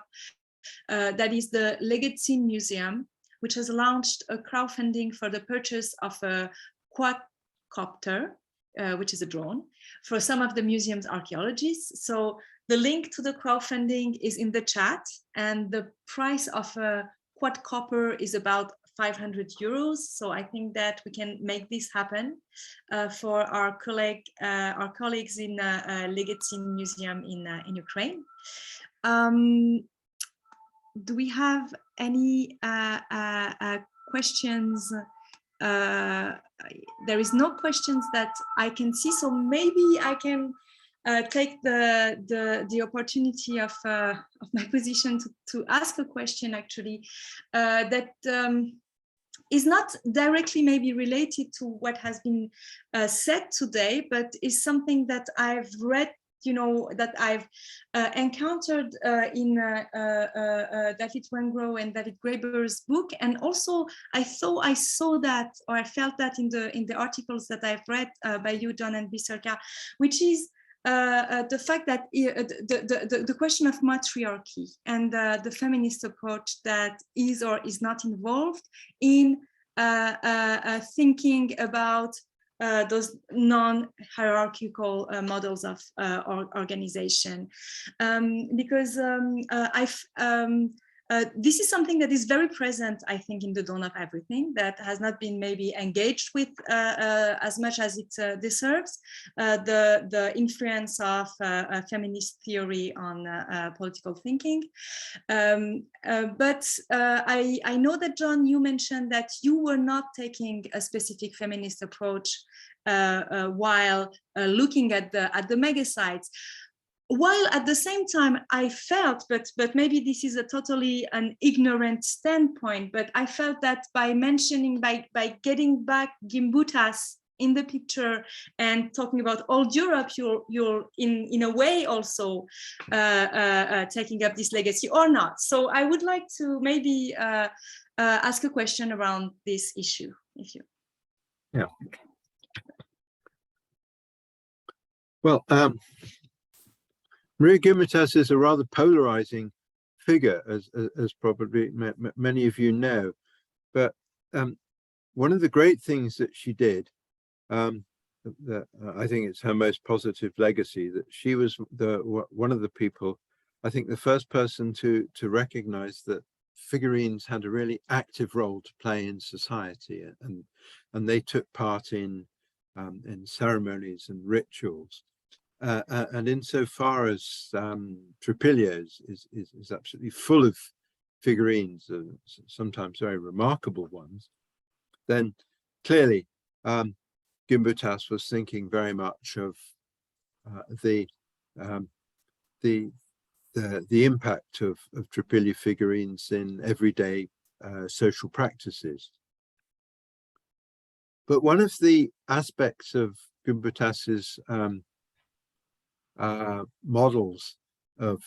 That is the Legetzin Museum, which has launched a crowdfunding for the purchase of a quadcopter, which is a drone, for some of the museum's archaeologists. So the link to the crowdfunding is in the chat, and the price of a quadcopter is about 500 euros. So I think that we can make this happen for our colleagues in Legetzin Museum in Ukraine. Do we have any questions? There is no questions that I can see, so maybe I can take the opportunity of my position to ask a question, actually, that is not directly maybe related to what has been said today, but is something that I've read, you know, that I've encountered in David Wengrow and David Graeber's book, and also I thought I saw that, or I felt that in the articles that I've read by you, John and Biserka, which is the fact that the question of matriarchy and the feminist approach that is or is not involved in thinking about those non-hierarchical models of organization, because this is something that is very present, I think, in the dawn of everything, that has not been maybe engaged with as much as it deserves, the influence of feminist theory on political thinking. But I know that, John, you mentioned that you were not taking a specific feminist approach while looking at the megasites. While at the same time, I felt, but maybe this is a totally an ignorant standpoint, but I felt that by mentioning, by getting back Gimbutas in the picture and talking about old Europe, you're in a way also taking up this legacy or not. So I would like to maybe ask a question around this issue, if you. Yeah. Well, Maria Gimbutas is a rather polarizing figure, as probably many of you know. But one of the great things that she did, that I think it's her most positive legacy, that she was one of the people, I think the first person to recognize that figurines had a really active role to play in society, and they took part in ceremonies and rituals. And insofar as Trypillia is absolutely full of figurines, sometimes very remarkable ones, then clearly Gimbutas was thinking very much of the impact of Trypillia figurines in everyday social practices. But one of the aspects of Gimbutas's models of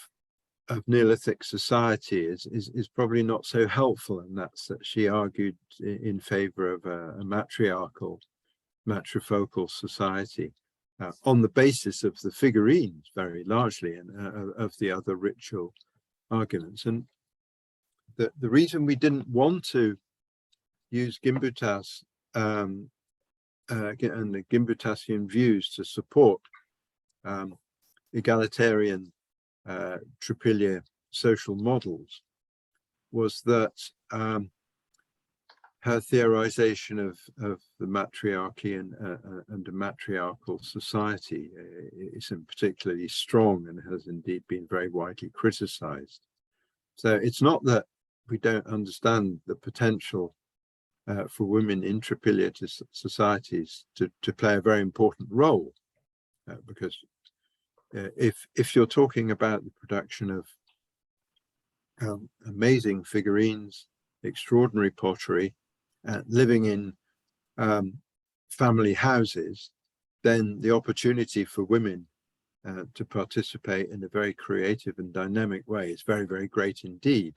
Neolithic society is probably not so helpful, and that's that she argued in favor of a matrifocal society on the basis of the figurines very largely, and of the other ritual arguments. And the reason we didn't want to use Gimbutas and the Gimbutasian views to support egalitarian Trypillia social models was that her theorization of the matriarchy and a matriarchal society isn't particularly strong, and has indeed been very widely criticized. So it's not that we don't understand the potential for women in Trypillia societies to play a very important role, because if you're talking about the production of amazing figurines, extraordinary pottery, living in family houses, then the opportunity for women to participate in a very creative and dynamic way is very, very great indeed.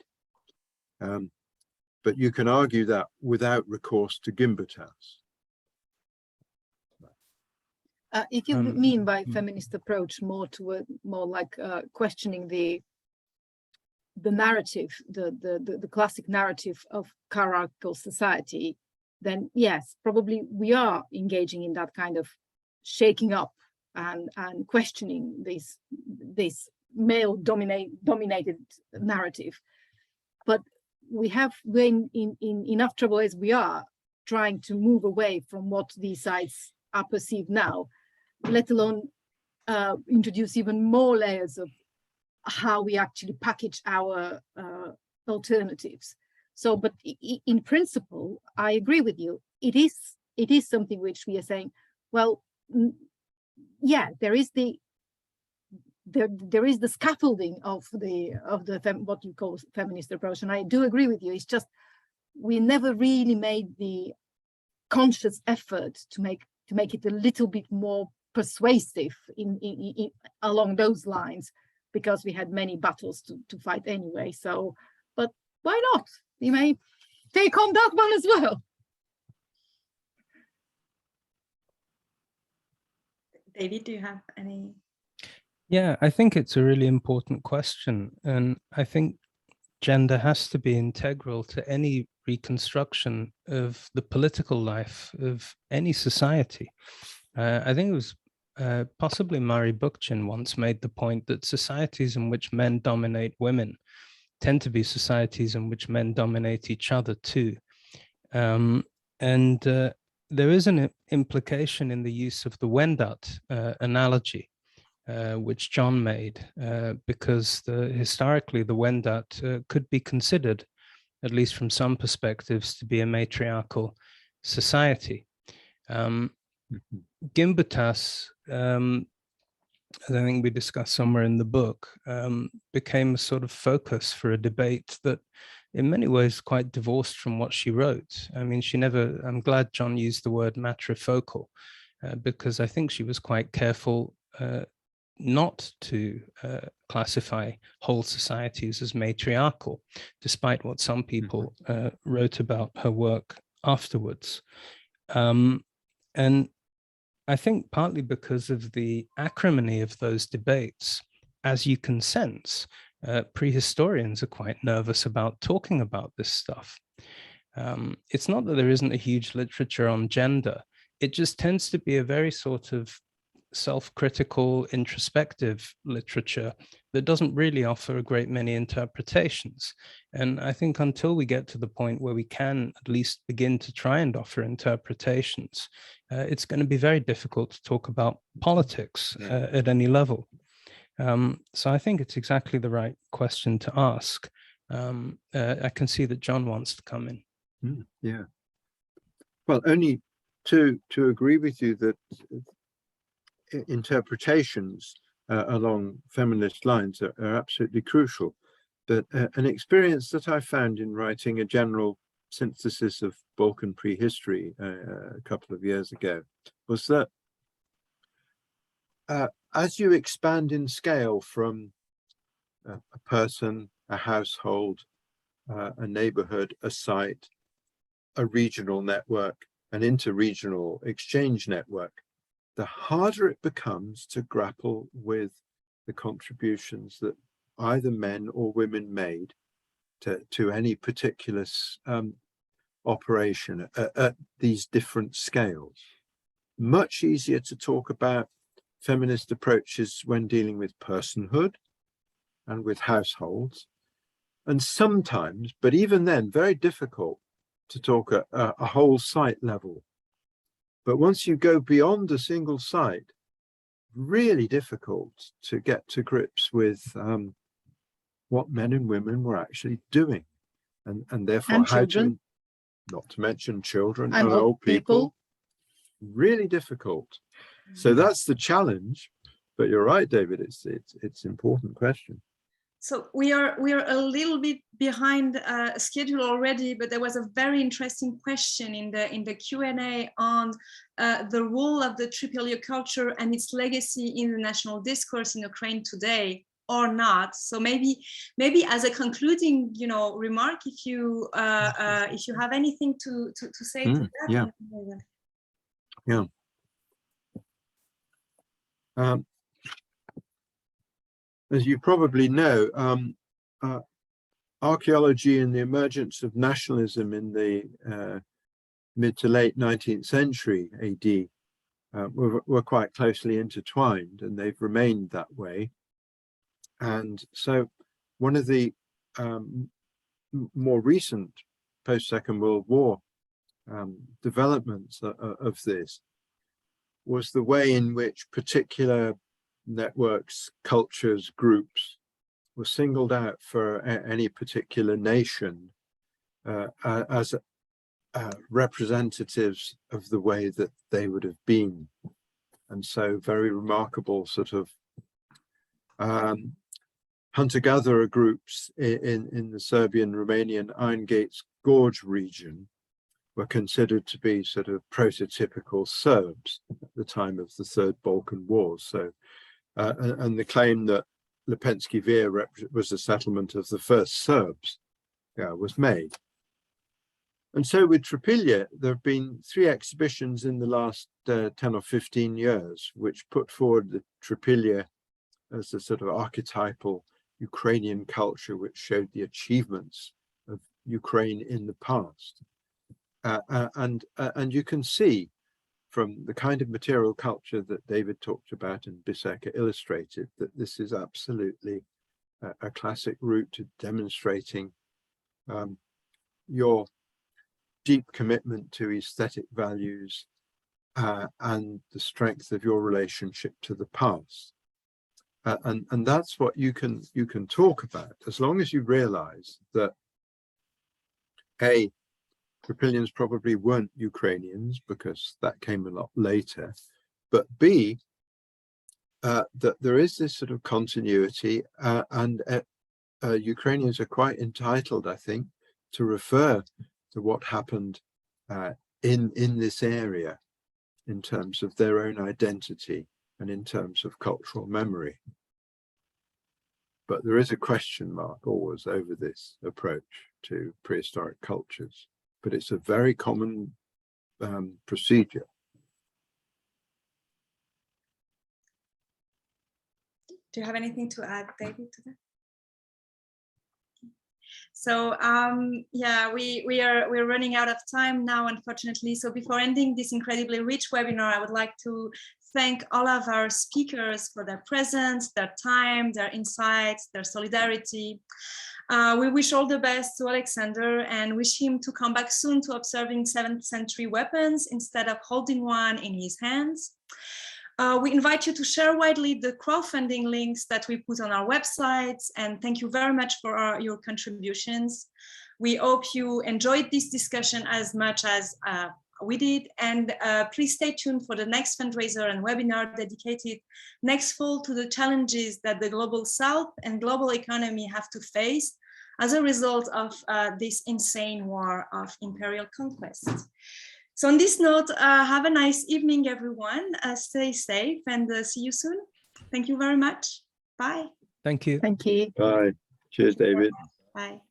But you can argue that without recourse to Gimbutas. If you mean by feminist approach more like questioning the narrative, the classic narrative of hierarchical society, then yes, probably we are engaging in that kind of shaking up and questioning this male dominated narrative. But we're in enough trouble as we are trying to move away from what these sites are perceived now, let alone introduce even more layers of how we actually package our alternatives. So, but in principle, I agree with you. It is something which we are saying, well, yeah, there is the scaffolding of what you call feminist approach, and I do agree with you. It's just we never really made the conscious effort to make it a little bit more persuasive in along those lines, because we had many battles to fight anyway. So, but why not? We may take on that one as well. David, do you have any? Yeah, I think it's a really important question. And I think gender has to be integral to any reconstruction of the political life of any society. I think it was possibly Mari Bookchin once made the point that societies in which men dominate women tend to be societies in which men dominate each other too. There is an implication in the use of the Wendat analogy, which John made, because historically the Wendat could be considered, at least from some perspectives, to be a matriarchal society. Mhm. Gimbutas, as I think we discussed somewhere in the book, became a sort of focus for a debate that in many ways quite divorced from what she wrote. I mean, I'm glad John used the word matrifocal, because I think she was quite careful not to classify whole societies as matriarchal, despite what some people wrote about her work afterwards. And I think partly because of the acrimony of those debates, as you can sense, prehistorians are quite nervous about talking about this stuff. It's not that there isn't a huge literature on gender, it just tends to be a very sort of self-critical, introspective literature that doesn't really offer a great many interpretations. And I think until we get to the point where we can at least begin to try and offer interpretations, it's going to be very difficult to talk about politics at any level. So I think it's exactly the right question to ask. I can see that John wants to come in. Yeah. Well, only to agree with you that interpretations along feminist lines are absolutely crucial. But an experience that I found in writing a general synthesis of Balkan prehistory a couple of years ago was that as you expand in scale from a person, a household, a neighborhood, a site, a regional network, an interregional exchange network, the harder it becomes to grapple with the contributions that either men or women made to any particular operation at these different scales. Much easier to talk about feminist approaches when dealing with personhood and with households, and sometimes, but even then, very difficult to talk at a whole site level. But once you go beyond a single site, really difficult to get to grips with what men and women were actually doing, and therefore And how children. to, not to mention children And and old old people. people. Really difficult. So that's the challenge. But you're right, David. It's an important question. So we are a little bit behind schedule already, but there was a very interesting question in the Q&A on the role of the Trypillia culture and its legacy in the national discourse in Ukraine today, or not. So maybe as a concluding, remark, if you have anything to say to that. Yeah. Yeah. As you probably know, archaeology and the emergence of nationalism in the mid to late 19th century AD were quite closely intertwined, and they've remained that way. And so one of the more recent post-Second World War developments of this was the way in which particular networks, cultures, groups were singled out for any particular nation as representatives of the way that they would have been. And so very remarkable sort of hunter-gatherer groups in the Serbian, Romanian Iron Gates Gorge region were considered to be sort of prototypical Serbs at the time of the Third Balkan Wars. So, and the claim that Lepenski Vir was the settlement of the first Serbs was made. And so with Trypillia, there have been 3 exhibitions in the last 10 or 15 years, which put forward the Trypillia as a sort of archetypal Ukrainian culture, which showed the achievements of Ukraine in the past. And you can see from the kind of material culture that David talked about and Biseka illustrated that this is absolutely a classic route to demonstrating your deep commitment to aesthetic values and the strength of your relationship to the past. And that's what you can talk about, as long as you realize that Trypillians probably weren't Ukrainians because that came a lot later, but B, that there is this sort of continuity, and Ukrainians are quite entitled, I think, to refer to what happened in this area in terms of their own identity and in terms of cultural memory. But there is a question mark always over this approach to prehistoric cultures, but it's a very common procedure. Do you have anything to add, David, to that? So yeah, we're running out of time now, unfortunately. So before ending this incredibly rich webinar, I would like to thank all of our speakers for their presence, their time, their insights, their solidarity. We wish all the best to Alexander and wish him to come back soon to observing 7th century weapons instead of holding one in his hands. We invite you to share widely the crowdfunding links that we put on our websites, and thank you very much for your contributions. We hope you enjoyed this discussion as much as we did, and please stay tuned for the next fundraiser and webinar dedicated next fall to the challenges that the Global South and global economy have to face as a result of this insane war of imperial conquest. So on this note, have a nice evening, everyone. Stay safe and see you soon. Thank you very much. Bye. Thank you. Thank you. Bye. Cheers, David. Bye.